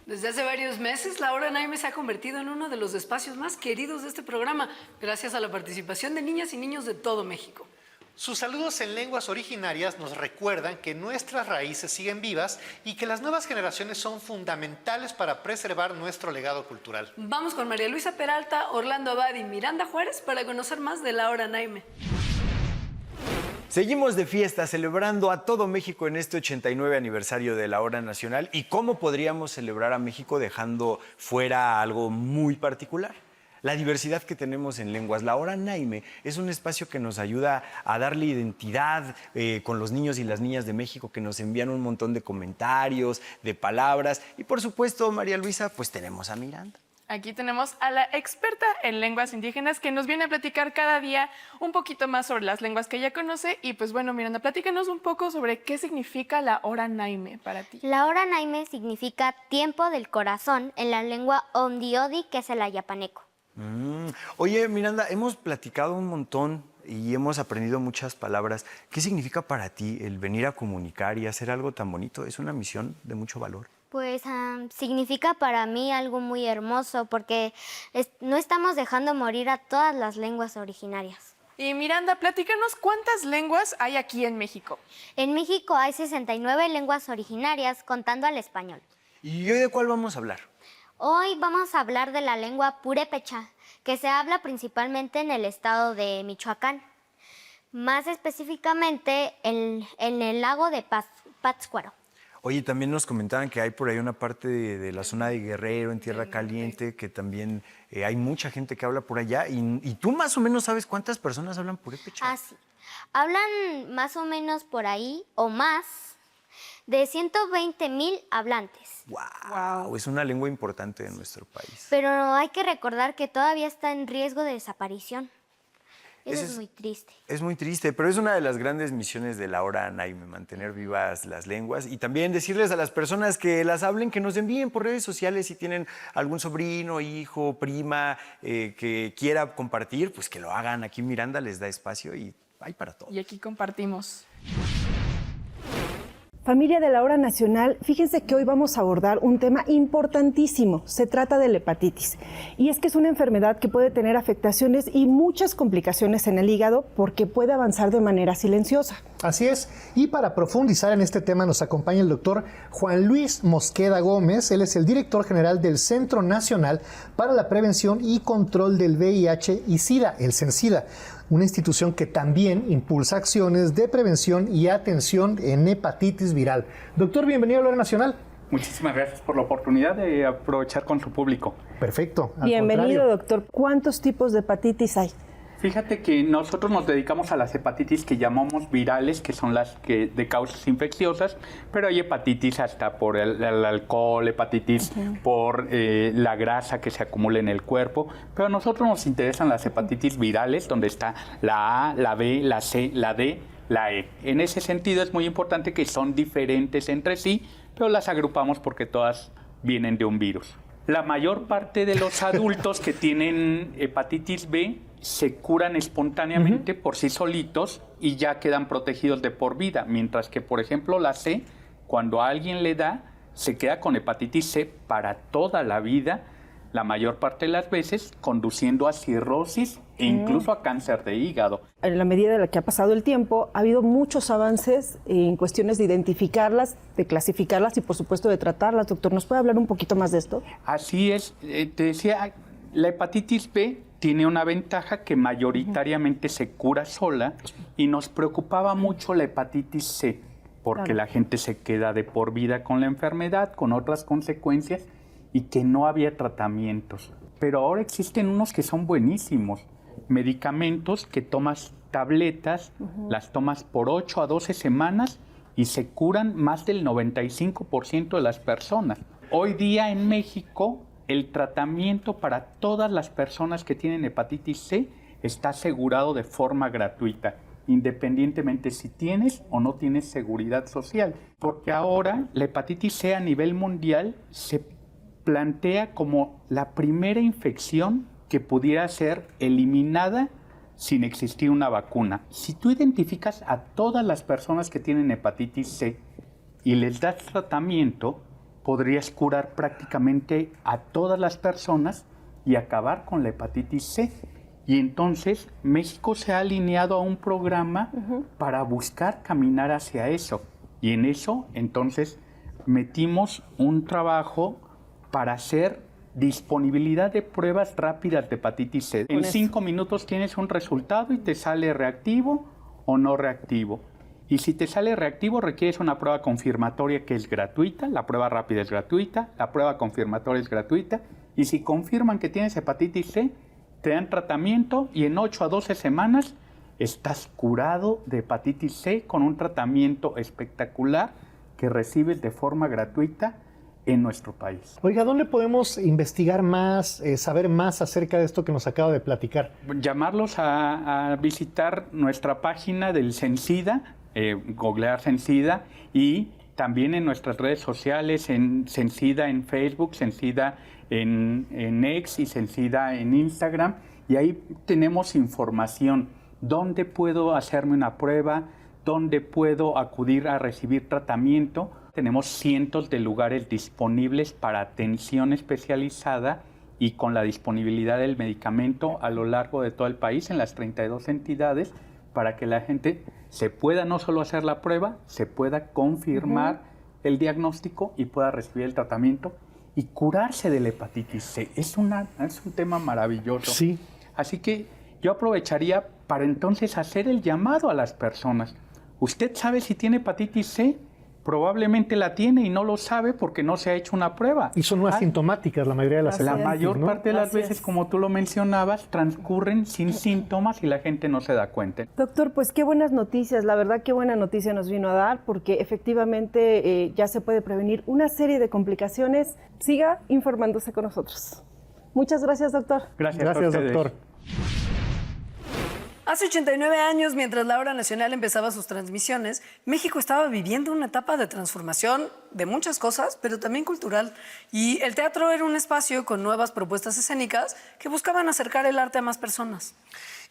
Desde hace varios meses, La Hora Naime se ha convertido en uno de los espacios más queridos de este programa, gracias a la participación de niñas y niños de todo México. Sus saludos en lenguas originarias nos recuerdan que nuestras raíces siguen vivas y que las nuevas generaciones son fundamentales para preservar nuestro legado cultural. Vamos con María Luisa Peralta, Orlando Abad y Miranda Juárez para conocer más de La Hora Naime. Seguimos de fiesta, celebrando a todo México en este 89 aniversario de la Hora Nacional. ¿Y cómo podríamos celebrar a México dejando fuera algo muy particular? La diversidad que tenemos en lenguas. La Hora Naime es un espacio que nos ayuda a darle identidad con los niños y las niñas de México, que nos envían un montón de comentarios, de palabras. Y por supuesto, María Luisa, pues tenemos a Miranda. Aquí tenemos a la experta en lenguas indígenas que nos viene a platicar cada día un poquito más sobre las lenguas que ella conoce. Y pues bueno, Miranda, platícanos un poco sobre qué significa la Hora Naime para ti. La Hora Naime significa tiempo del corazón en la lengua ondiodi, que es el ayapaneco. Oye, Miranda, hemos platicado un montón y hemos aprendido muchas palabras. ¿Qué significa para ti el venir a comunicar y hacer algo tan bonito? Es una misión de mucho valor. Pues significa para mí algo muy hermoso porque no estamos dejando morir a todas las lenguas originarias. Y Miranda, platícanos cuántas lenguas hay aquí en México. En México hay 69 lenguas originarias contando al español. ¿Y hoy de cuál vamos a hablar? Hoy vamos a hablar de la lengua purépecha, que se habla principalmente en el estado de Michoacán. Más específicamente en el lago de Pátzcuaro. Oye, también nos comentaban que hay por ahí una parte de la zona de Guerrero, en Tierra Caliente, que también hay mucha gente que habla por allá. Y tú más o menos sabes cuántas personas hablan purépecha. Ah, sí. Hablan más o menos por ahí, o más, de 120,000 hablantes. ¡Wow! Es una lengua importante de nuestro país. Pero hay que recordar que todavía está en riesgo de desaparición. Eso es muy triste. Es muy triste, pero es una de las grandes misiones de la Hora Naime, mantener vivas las lenguas y también decirles a las personas que las hablen, que nos envíen por redes sociales si tienen algún sobrino, hijo, prima que quiera compartir, pues que lo hagan. Aquí Miranda les da espacio y hay para todo. Y aquí compartimos. Familia de la Hora Nacional, fíjense que hoy vamos a abordar un tema importantísimo. Se trata de la hepatitis. Y es que es una enfermedad que puede tener afectaciones y muchas complicaciones en el hígado porque puede avanzar de manera silenciosa. Así es. Y para profundizar en este tema nos acompaña el doctor Juan Luis Mosqueda Gómez. Él es el director general del Centro Nacional para la Prevención y Control del VIH y SIDA, el CENSIDA, una institución que también impulsa acciones de prevención y atención en hepatitis viral. Doctor, bienvenido a la Hora Nacional. Muchísimas gracias por la oportunidad de aprovechar con su público. Perfecto. Bienvenido, doctor. ¿Cuántos tipos de hepatitis hay? Fíjate que nosotros nos dedicamos a las hepatitis que llamamos virales, que son las que de causas infecciosas, pero hay hepatitis hasta por el alcohol, hepatitis por la grasa que se acumula en el cuerpo, pero a nosotros nos interesan las hepatitis virales, donde está la A, la B, la C, la D, la E. En ese sentido es muy importante que son diferentes entre sí, pero las agrupamos porque todas vienen de un virus. La mayor parte de los adultos que tienen hepatitis B se curan espontáneamente por sí solitos y ya quedan protegidos de por vida, mientras que, por ejemplo, la C, cuando a alguien le da, se queda con hepatitis C para toda la vida, la mayor parte de las veces conduciendo a cirrosis e incluso a cáncer de hígado. En la medida en la que ha pasado el tiempo, ha habido muchos avances en cuestiones de identificarlas, de clasificarlas y, por supuesto, de tratarlas. Doctor, ¿nos puede hablar un poquito más de esto? Así es. Te decía, la hepatitis B tiene una ventaja que mayoritariamente se cura sola y nos preocupaba mucho la hepatitis C, porque la gente se queda de por vida con la enfermedad, con otras consecuencias y que no había tratamientos. Pero ahora existen unos que son buenísimos, medicamentos que tomas tabletas, las tomas por 8 a 12 semanas y se curan más del 95% de las personas. Hoy día en México, el tratamiento para todas las personas que tienen hepatitis C está asegurado de forma gratuita, independientemente si tienes o no tienes seguridad social. Porque ahora la hepatitis C a nivel mundial se plantea como la primera infección que pudiera ser eliminada sin existir una vacuna. Si tú identificas a todas las personas que tienen hepatitis C y les das tratamiento, podrías curar prácticamente a todas las personas y acabar con la hepatitis C. Y entonces México se ha alineado a un programa para buscar caminar hacia eso. Y en eso entonces metimos un trabajo para hacer disponibilidad de pruebas rápidas de hepatitis C. En 5 minutos tienes un resultado y te sale reactivo o no reactivo. Y si te sale reactivo, requieres una prueba confirmatoria que es gratuita, la prueba rápida es gratuita, la prueba confirmatoria es gratuita, y si confirman que tienes hepatitis C, te dan tratamiento y en 8 a 12 semanas estás curado de hepatitis C con un tratamiento espectacular que recibes de forma gratuita en nuestro país. Oiga, ¿dónde podemos investigar más, saber más acerca de esto que nos acaba de platicar? Llamarlos a visitar nuestra página del CENSIDA, googlear CENSIDA, y también en nuestras redes sociales, en CENSIDA en Facebook, CENSIDA en X y CENSIDA en Instagram, y ahí tenemos información. ¿Dónde puedo hacerme una prueba? ¿Dónde puedo acudir a recibir tratamiento? Tenemos cientos de lugares disponibles para atención especializada y con la disponibilidad del medicamento a lo largo de todo el país en las 32 entidades para que la gente se pueda no solo hacer la prueba, se pueda confirmar el diagnóstico y pueda recibir el tratamiento y curarse de la hepatitis C. Es un tema maravilloso. Sí. Así que yo aprovecharía para entonces hacer el llamado a las personas. ¿Usted sabe si tiene hepatitis C? probablemente la tiene y no lo sabe porque no se ha hecho una prueba. Y son asintomáticas la mayoría de las La hepatitis, mayor ¿no? parte de las veces, como tú lo mencionabas, transcurren sin síntomas y la gente no se da cuenta. Doctor, pues qué buenas noticias, la verdad qué buena noticia nos vino a dar, porque efectivamente ya se puede prevenir una serie de complicaciones. Siga informándose con nosotros. Muchas gracias, doctor. Gracias doctor. Hace 89 años, mientras la Hora Nacional empezaba sus transmisiones, México estaba viviendo una etapa de transformación de muchas cosas, pero también cultural. Y el teatro era un espacio con nuevas propuestas escénicas que buscaban acercar el arte a más personas.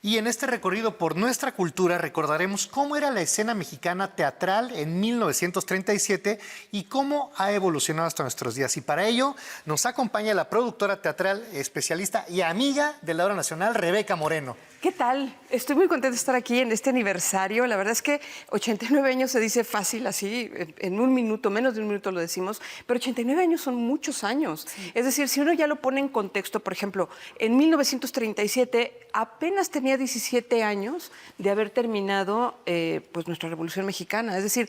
Y en este recorrido por nuestra cultura recordaremos cómo era la escena mexicana teatral en 1937 y cómo ha evolucionado hasta nuestros días. Y para ello nos acompaña la productora teatral, especialista y amiga de la Hora Nacional, Rebeca Moreno. ¿Qué tal? Estoy muy contenta de estar aquí en este aniversario. La verdad es que 89 años se dice fácil así, en un minuto, menos de un minuto lo decimos, pero 89 años son muchos años. Sí. Es decir, si uno ya lo pone en contexto, por ejemplo, en 1937 apenas tenía 17 años de haber terminado pues nuestra Revolución Mexicana. Es decir,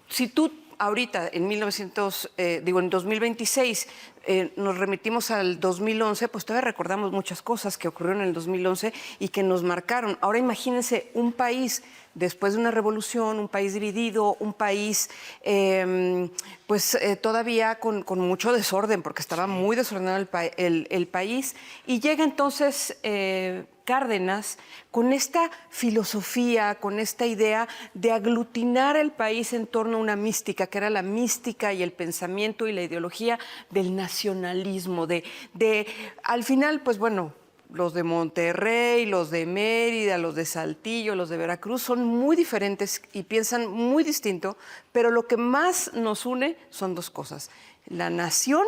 si tú ahorita, en 2026, nos remitimos al 2011, pues todavía recordamos muchas cosas que ocurrieron en el 2011 y que nos marcaron. Ahora imagínense un país después de una revolución, un país dividido, un país todavía con mucho desorden, porque estaba muy desordenado el país. Y llega entonces Cárdenas con esta filosofía, con esta idea de aglutinar el país en torno a una mística, que era la mística y el pensamiento y la ideología del nacionalismo, al final, pues bueno, los de Monterrey, los de Mérida, los de Saltillo, los de Veracruz son muy diferentes y piensan muy distinto, pero lo que más nos une son dos cosas: la nación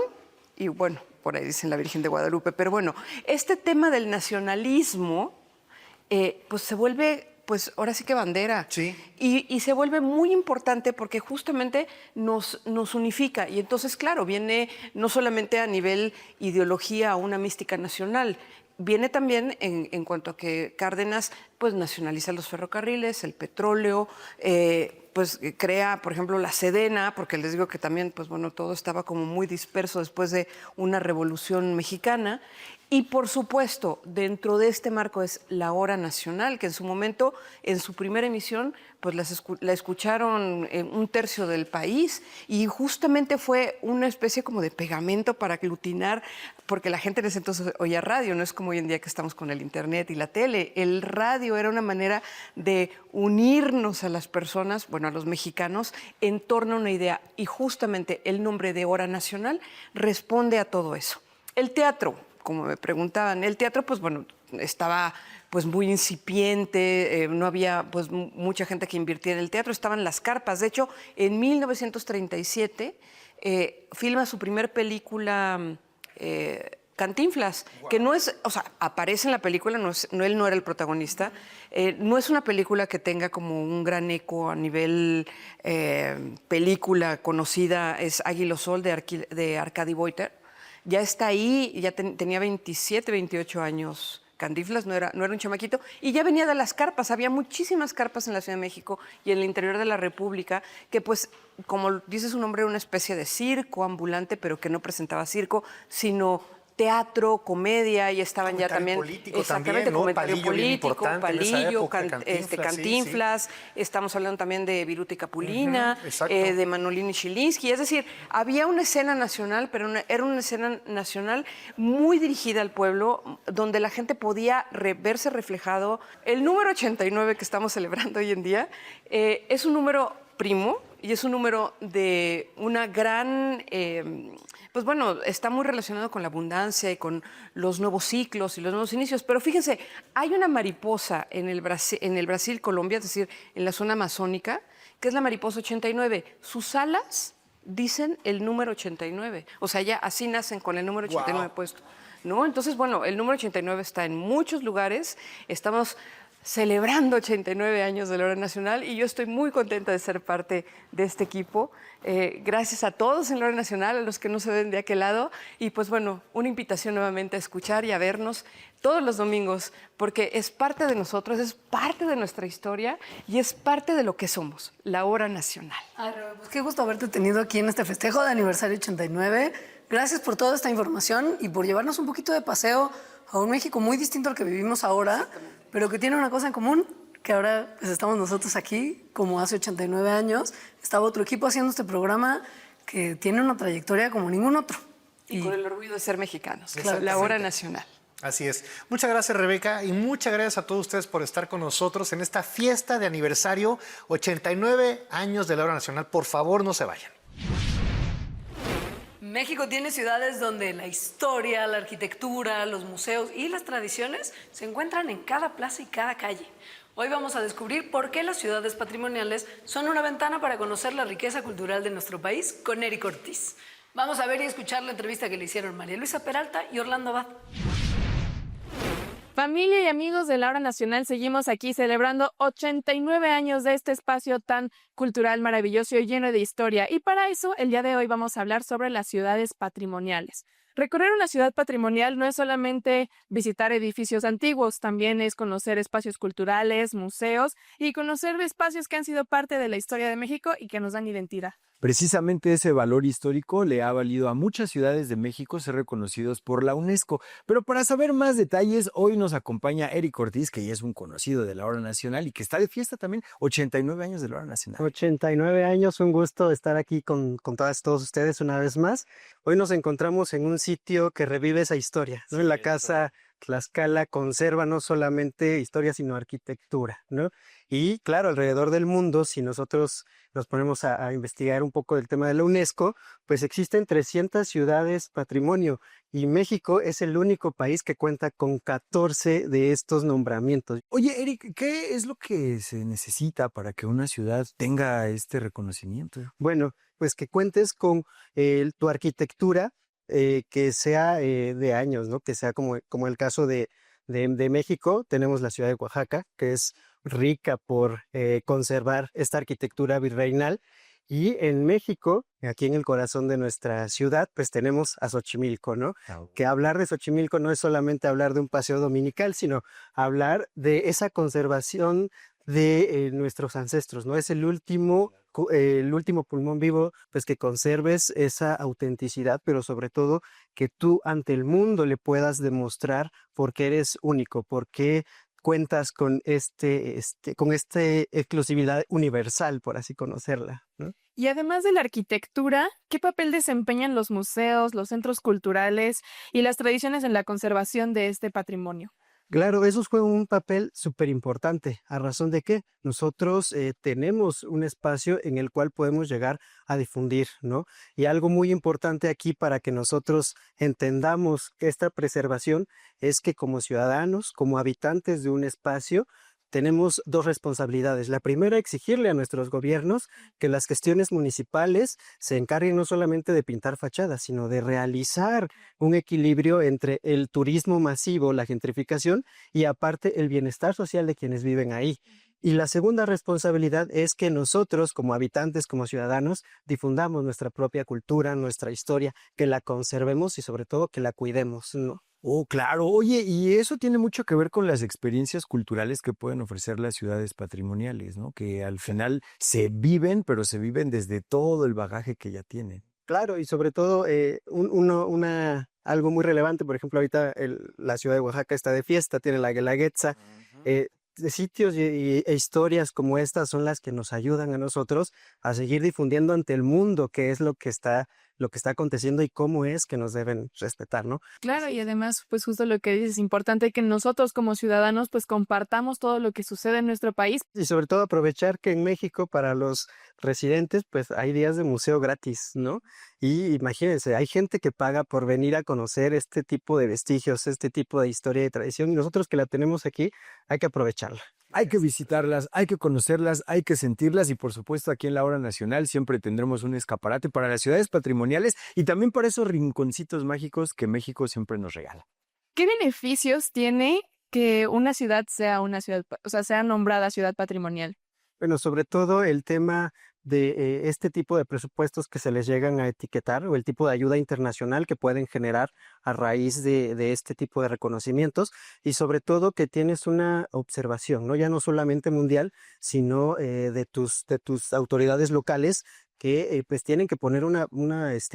y, bueno, por ahí dicen la Virgen de Guadalupe, pero bueno, este tema del nacionalismo pues se vuelve, pues ahora sí que bandera. Sí. Y se vuelve muy importante porque justamente nos unifica. Y entonces, claro, viene no solamente a nivel ideología, una mística nacional, viene también en cuanto a que Cárdenas pues nacionaliza los ferrocarriles, el petróleo, pues crea, por ejemplo, la Sedena, porque les digo que también, pues bueno, todo estaba como muy disperso después de una revolución mexicana. Y por supuesto, dentro de este marco es la Hora Nacional, que en su momento, en su primera emisión, pues la escucharon un tercio del país, y justamente fue una especie como de pegamento para aglutinar, porque la gente en ese entonces oía radio, no es como hoy en día que estamos con el internet y la tele. El radio era una manera de unirnos a las personas, bueno, a los mexicanos, en torno a una idea, y justamente el nombre de Hora Nacional responde a todo eso. El teatro, como me preguntaban, el teatro, pues bueno, estaba pues muy incipiente, no había pues mucha gente que invirtiera en el teatro, estaban las carpas. De hecho, en 1937 filma su primer película, Cantinflas, wow, que no es, o sea, aparece en la película, él no era el protagonista, no es una película que tenga como un gran eco a nivel película conocida, es Águila Sol de Arcadi Boiter. Ya está ahí, ya tenía 27, 28 años. Cantinflas no era un chamaquito, y ya venía de las carpas. Había muchísimas carpas en la Ciudad de México y en el interior de la República, que pues, como dice su nombre, era una especie de circo ambulante, pero que no presentaba circo, sino teatro, comedia, y estaban ya también exactamente, ¿no? Comentario político, Palillo, Cantinflas, sí. Estamos hablando también de Viruta y Capulina, de Manolín y Chilinski. Es decir, había una escena nacional, pero era una escena nacional muy dirigida al pueblo, donde la gente podía verse reflejado. El número 89 que estamos celebrando hoy en día es un número primo, y es un número de una gran, pues bueno, está muy relacionado con la abundancia y con los nuevos ciclos y los nuevos inicios. Pero fíjense, hay una mariposa en el Brasil, Colombia, es decir, en la zona amazónica, que es la mariposa 89. Sus alas dicen el número 89. O sea, ya así nacen con el número 89 puesto, ¿no? Entonces, bueno, el número 89 está en muchos lugares. Estamos celebrando 89 años de la Hora Nacional y yo estoy muy contenta de ser parte de este equipo. Gracias a todos en la Hora Nacional, a los que no se ven de aquel lado. Y pues bueno, una invitación nuevamente a escuchar y a vernos todos los domingos, porque es parte de nosotros, es parte de nuestra historia y es parte de lo que somos, la Hora Nacional. Pues qué gusto haberte tenido aquí en este festejo de aniversario 89. Gracias por toda esta información y por llevarnos un poquito de paseo a un México muy distinto al que vivimos ahora, pero que tiene una cosa en común, que ahora pues, estamos nosotros aquí, como hace 89 años, estaba otro equipo haciendo este programa que tiene una trayectoria como ningún otro. Y con el orgullo de ser mexicanos, Claro, la Hora Nacional. Así es. Muchas gracias, Rebeca, y muchas gracias a todos ustedes por estar con nosotros en esta fiesta de aniversario, 89 años de la Hora Nacional. Por favor, no se vayan. México tiene ciudades donde la historia, la arquitectura, los museos y las tradiciones se encuentran en cada plaza y cada calle. Hoy vamos a descubrir por qué las ciudades patrimoniales son una ventana para conocer la riqueza cultural de nuestro país con Eric Ortiz. Vamos a ver y escuchar la entrevista que le hicieron María Luisa Peralta y Orlando Abad. Familia y amigos de la Hora Nacional, seguimos aquí celebrando 89 años de este espacio tan cultural, maravilloso y lleno de historia. Y para eso, el día de hoy vamos a hablar sobre las ciudades patrimoniales. Recorrer una ciudad patrimonial no es solamente visitar edificios antiguos, también es conocer espacios culturales, museos y conocer espacios que han sido parte de la historia de México y que nos dan identidad. Precisamente ese valor histórico le ha valido a muchas ciudades de México ser reconocidos por la UNESCO. Pero para saber más detalles, hoy nos acompaña Eric Ortiz, que ya es un conocido de la Hora Nacional y que está de fiesta también, 89 años de la Hora Nacional. 89 años, un gusto estar aquí con todos ustedes una vez más. Hoy nos encontramos en un sitio que revive esa historia, ¿no? En la Casa Tlaxcala conserva no solamente historia, sino arquitectura, ¿no? Y claro, alrededor del mundo, si nosotros nos ponemos a investigar un poco del tema de la UNESCO, pues existen 300 ciudades patrimonio y México es el único país que cuenta con 14 de estos nombramientos. Oye, Eric, ¿qué es lo que se necesita para que una ciudad tenga este reconocimiento? Bueno, pues que cuentes con tu arquitectura, que sea de años, ¿no? Que sea como el caso de México. Tenemos la ciudad de Oaxaca, que es rica por conservar esta arquitectura virreinal. Y en México, aquí en el corazón de nuestra ciudad, pues tenemos a Xochimilco, ¿no? Que hablar de Xochimilco no es solamente hablar de un paseo dominical, sino hablar de esa conservación de nuestros ancestros, ¿no? Es el último pulmón vivo, pues que conserves esa autenticidad, pero sobre todo que tú ante el mundo le puedas demostrar por qué eres único, por qué cuentas con con esta exclusividad universal, por así conocerla, ¿no? Y además de la arquitectura, ¿qué papel desempeñan los museos, los centros culturales y las tradiciones en la conservación de este patrimonio? Claro, eso fue un papel súper importante. ¿A razón de qué? Nosotros tenemos un espacio en el cual podemos llegar a difundir, ¿no? Y algo muy importante aquí para que nosotros entendamos que esta preservación es que como ciudadanos, como habitantes de un espacio, tenemos dos responsabilidades. La primera, exigirle a nuestros gobiernos que las gestiones municipales se encarguen no solamente de pintar fachadas, sino de realizar un equilibrio entre el turismo masivo, la gentrificación y aparte el bienestar social de quienes viven ahí. Y la segunda responsabilidad es que nosotros, como habitantes, como ciudadanos, difundamos nuestra propia cultura, nuestra historia, que la conservemos y sobre todo que la cuidemos, ¿no? Oh, claro. Oye, y eso tiene mucho que ver con las experiencias culturales que pueden ofrecer las ciudades patrimoniales, ¿no? Que al final se viven, pero se viven desde todo el bagaje que ya tienen. Claro, y sobre todo algo muy relevante, por ejemplo, ahorita la ciudad de Oaxaca está de fiesta, tiene la Guelaguetza. De sitios e historias como estas son las que nos ayudan a nosotros a seguir difundiendo ante el mundo qué es lo que está aconteciendo y cómo es que nos deben respetar, ¿no? Claro, y además, pues justo lo que dices, es importante que nosotros como ciudadanos pues compartamos todo lo que sucede en nuestro país. Y sobre todo aprovechar que en México para los residentes pues hay días de museo gratis, ¿no? Y imagínense, hay gente que paga por venir a conocer este tipo de vestigios, este tipo de historia y tradición, y nosotros que la tenemos aquí hay que aprovecharla. Hay que visitarlas, hay que conocerlas, hay que sentirlas y por supuesto aquí en la Hora Nacional siempre tendremos un escaparate para las ciudades patrimoniales y también para esos rinconcitos mágicos que México siempre nos regala. ¿Qué beneficios tiene que una ciudad sea una ciudad, o sea, sea nombrada ciudad patrimonial? Bueno, sobre todo el tema de este tipo de presupuestos que se les llegan a etiquetar o el tipo de ayuda internacional que pueden generar a raíz de este tipo de reconocimientos y sobre todo que tienes una observación, ¿no? Ya no solamente mundial, sino de tus autoridades locales que pues tienen que poner una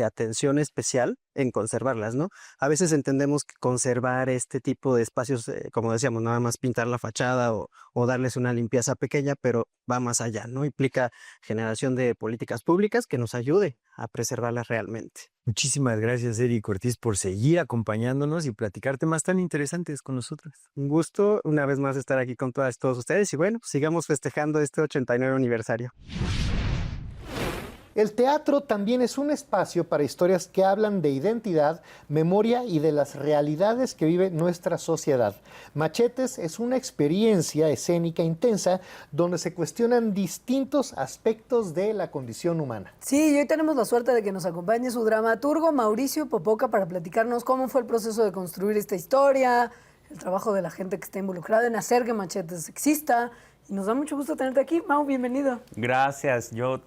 atención especial en conservarlas, ¿no? A veces entendemos que conservar este tipo de espacios, como decíamos, nada más pintar la fachada o darles una limpieza pequeña, pero va más allá, ¿no? Implica generación de políticas públicas que nos ayude a preservarlas realmente. Muchísimas gracias, Eric Ortiz, por seguir acompañándonos y platicar temas tan interesantes con nosotros. Un gusto una vez más estar aquí con todos ustedes y bueno, sigamos festejando este 89 aniversario. El teatro también es un espacio para historias que hablan de identidad, memoria y de las realidades que vive nuestra sociedad. Machetes es una experiencia escénica intensa donde se cuestionan distintos aspectos de la condición humana. Sí, y hoy tenemos la suerte de que nos acompañe su dramaturgo Mauricio Popoca para platicarnos cómo fue el proceso de construir esta historia, el trabajo de la gente que está involucrada en hacer que Machetes exista. Y nos da mucho gusto tenerte aquí. Mau, bienvenido. Gracias, yo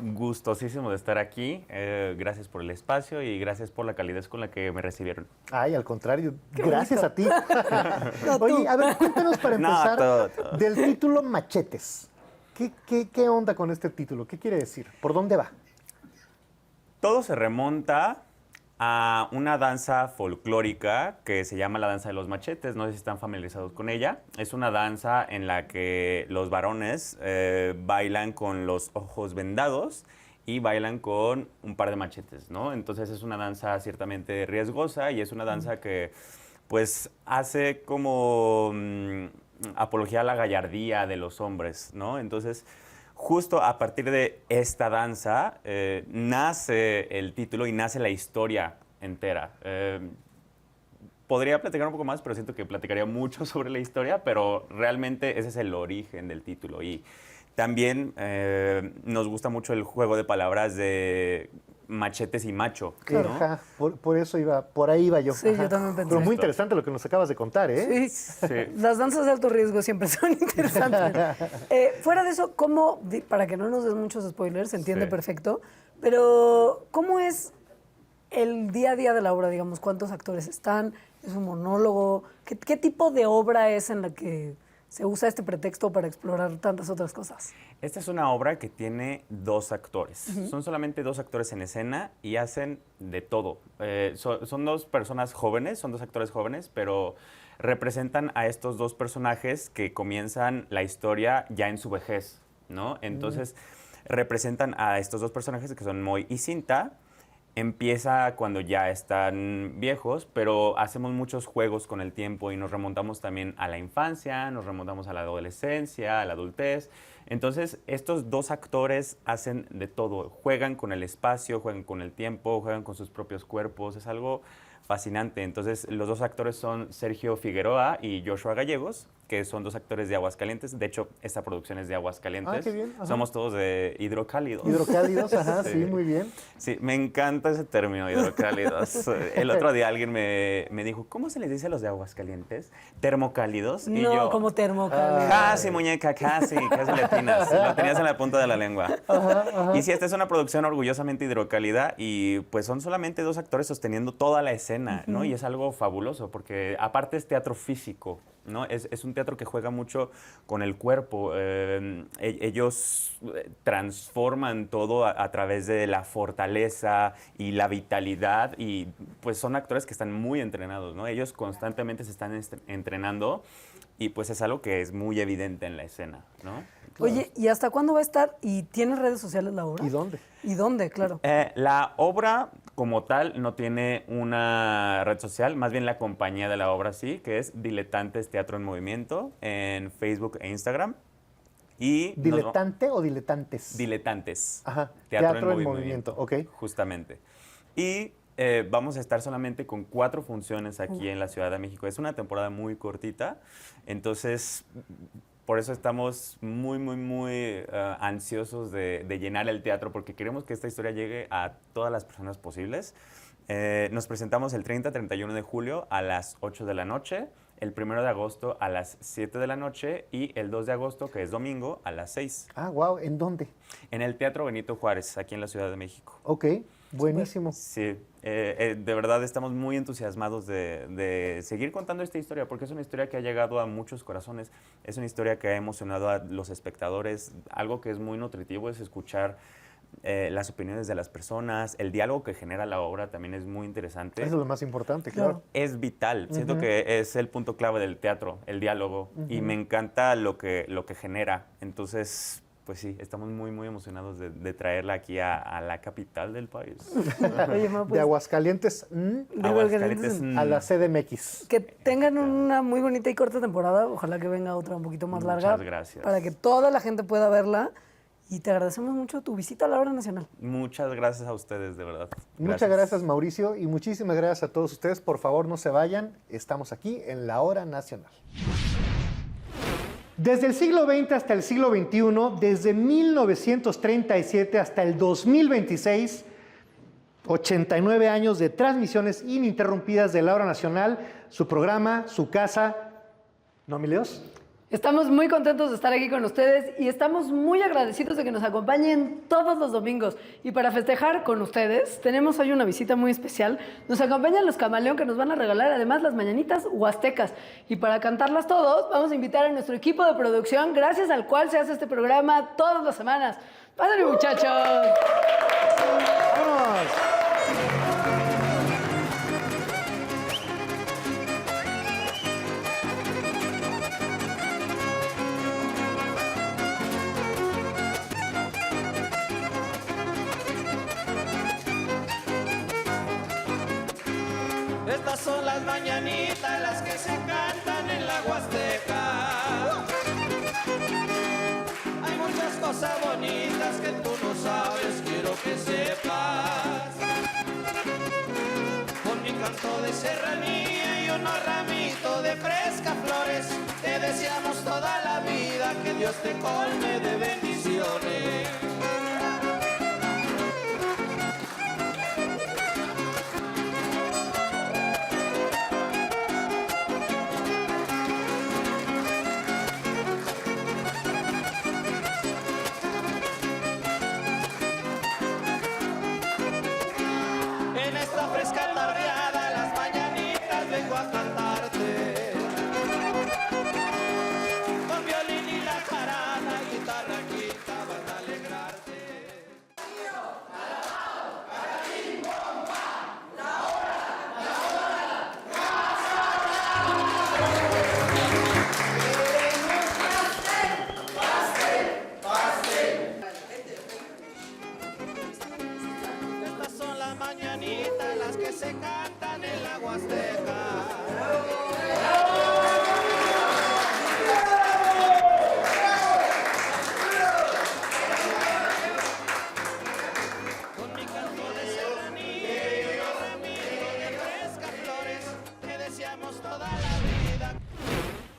gustosísimo de estar aquí. Gracias por el espacio y gracias por la calidez con la que me recibieron. Ay, al contrario, gracias a ti. Oye, a ver, cuéntanos para empezar todo. del título Machetes. ¿Qué onda con este título? ¿Qué quiere decir? ¿Por dónde va? Todo se remonta a una danza folclórica que se llama la danza de los machetes. No sé si están familiarizados con ella. Es una danza en la que los varones bailan con los ojos vendados y bailan con un par de machetes, ¿no? Entonces es una danza ciertamente riesgosa y es una danza que pues hace como apología a la gallardía de los hombres, ¿no? Entonces justo a partir de esta danza nace el título y nace la historia entera. Podría platicar un poco más, pero siento que platicaría mucho sobre la historia, pero realmente ese es el origen del título. Y también nos gusta mucho el juego de palabras de machetes y macho, ¿no? Ajá, por eso por ahí iba yo. Sí, yo también pensé. Pero muy interesante lo que nos acabas de contar, ¿eh? Sí. Las danzas de alto riesgo siempre son interesantes. Fuera de eso, ¿cómo, para que no nos des muchos spoilers, se entiende perfecto, pero ¿cómo es el día a día de la obra, digamos? ¿Cuántos actores están? ¿Es un monólogo? ¿Qué tipo de obra es en la que se usa este pretexto para explorar tantas otras cosas? Esta es una obra que tiene 2 actores. Son solamente 2 actores en escena y hacen de todo. Son 2 personas jóvenes, son 2 actores jóvenes, pero representan a estos 2 personajes que comienzan la historia ya en su vejez, ¿no? Entonces, representan a estos 2 personajes que son Moy y Cinta. Empieza cuando ya están viejos, pero hacemos muchos juegos con el tiempo y nos remontamos también a la infancia, nos remontamos a la adolescencia, a la adultez. Entonces, estos 2 actores hacen de todo. Juegan con el espacio, juegan con el tiempo, juegan con sus propios cuerpos. Es algo fascinante. Entonces, los 2 actores son Sergio Figueroa y Joshua Gallegos, que son 2 actores de Aguascalientes. De hecho, esta producción es de Aguascalientes. Ah, qué bien. Ajá. Somos todos de Hidrocálidos. Hidrocálidos, ajá, sí, muy bien. Sí, me encanta ese término, hidrocálidos. El otro día alguien me dijo, ¿cómo se les dice a los de Aguascalientes? ¿Termocálidos? Y No, yo, como termocálidos. Casi, muñeca, casi latinas. Lo tenías en la punta de la lengua. Y sí, esta es una producción orgullosamente hidrocálida y pues son solamente 2 actores sosteniendo toda la escena, ¿no? Y es algo fabuloso porque aparte es teatro físico, ¿no? Es un teatro que juega mucho con el cuerpo. Ellos transforman todo a través de la fortaleza y la vitalidad y pues son actores que están muy entrenados, ¿no? Ellos constantemente se están entrenando y pues es algo que es muy evidente en la escena, ¿no? Oye, ¿y hasta cuándo va a estar? ¿Y tiene redes sociales la obra? ¿Y dónde? ¿Y dónde? Claro. La obra como tal no tiene una red social, más bien la compañía de la obra sí, que es Diletantes Teatro en Movimiento en Facebook e Instagram. Y ¿Diletante o diletantes? Diletantes. Ajá, Teatro en movimiento, ok. Justamente. Y vamos a estar solamente con 4 funciones aquí en la Ciudad de México. Es una temporada muy cortita, entonces por eso estamos muy ansiosos de llenar el teatro, porque queremos que esta historia llegue a todas las personas posibles. Nos presentamos el 30-31 de julio a las 8 de la noche el 1 de agosto a las 7 de la noche y el 2 de agosto, que es domingo, a las 6. Ah, wow, ¿en dónde? En el Teatro Benito Juárez, aquí en la Ciudad de México. Ok, buenísimo. Sí, de verdad estamos muy entusiasmados de seguir contando esta historia, porque es una historia que ha llegado a muchos corazones, es una historia que ha emocionado a los espectadores. Algo que es muy nutritivo es escuchar las opiniones de las personas, el diálogo que genera la obra también es muy interesante. Eso es lo más importante, claro. Es vital, siento que es el punto clave del teatro, el diálogo, y me encanta lo que genera. Entonces, pues sí, estamos muy, muy emocionados de traerla aquí a la capital del país. Oye, Ma, pues, de Aguascalientes, a la CDMX. Que tengan una muy bonita y corta temporada. Ojalá que venga otra un poquito más larga. Muchas gracias. Para que toda la gente pueda verla. Y te agradecemos mucho tu visita a la Hora Nacional. Muchas gracias a ustedes, de verdad. Muchas gracias, Mauricio, y muchísimas gracias a todos ustedes. Por favor, no se vayan. Estamos aquí en la Hora Nacional. Desde el siglo XX hasta el siglo XXI, desde 1937 hasta el 2026, 89 años de transmisiones ininterrumpidas de la Hora Nacional, su programa, su casa. ¿No, Emilios? Estamos muy contentos de estar aquí con ustedes y estamos muy agradecidos de que nos acompañen todos los domingos. Y para festejar con ustedes, tenemos hoy una visita muy especial. Nos acompañan los Camaleón, que nos van a regalar además las mañanitas huastecas. Y para cantarlas todos, vamos a invitar a nuestro equipo de producción, gracias al cual se hace este programa todas las semanas. ¡Padre, muchachos! ¡Vámonos! Estas son las mañanitas, las que se cantan en la Huasteca. Hay muchas cosas bonitas que tú no sabes, quiero que sepas. Con mi canto de serranía y unos ramitos de frescas flores, te deseamos toda la vida, que Dios te colme de bendiciones.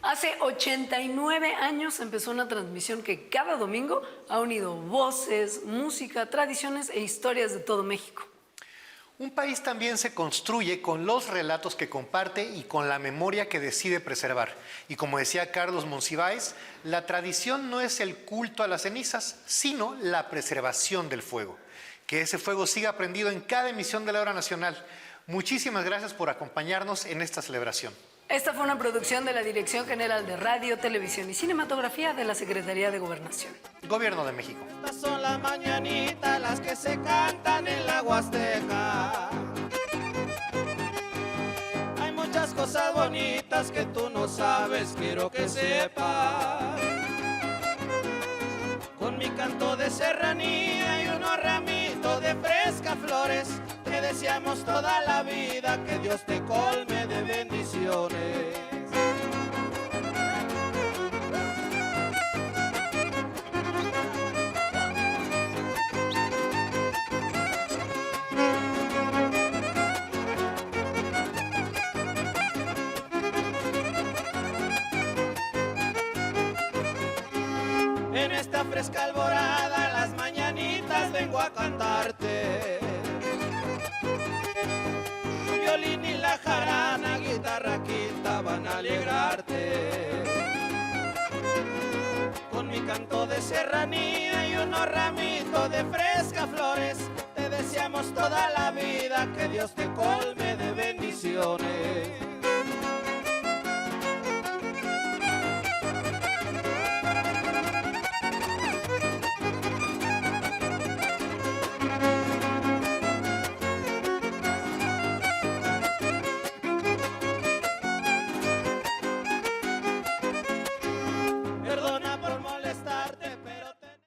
Hace 89 años empezó una transmisión que cada domingo ha unido voces, música, tradiciones e historias de todo México. Un país también se construye con los relatos que comparte y con la memoria que decide preservar. Y como decía Carlos Monsiváis, la tradición no es el culto a las cenizas, sino la preservación del fuego. Que ese fuego siga prendido en cada emisión de la Hora Nacional. Muchísimas gracias por acompañarnos en esta celebración. Esta fue una producción de la Dirección General de Radio, Televisión y Cinematografía de la Secretaría de Gobernación. Gobierno de México. Estas son las mañanitas, las que se cantan en la Huasteca. Hay muchas cosas bonitas que tú no sabes, quiero que sepas. Con mi canto de serranía y unos ramitos de frescas flores, te deseamos toda la vida, que Dios te colme de bendiciones. En esta fresca alborada, las mañanitas vengo a cantarte. violín y la jarana, guitarra quinta van a alegrarte. Con mi canto de serranía y unos ramitos de frescas flores, te deseamos toda la vida, que Dios te colme de bendiciones.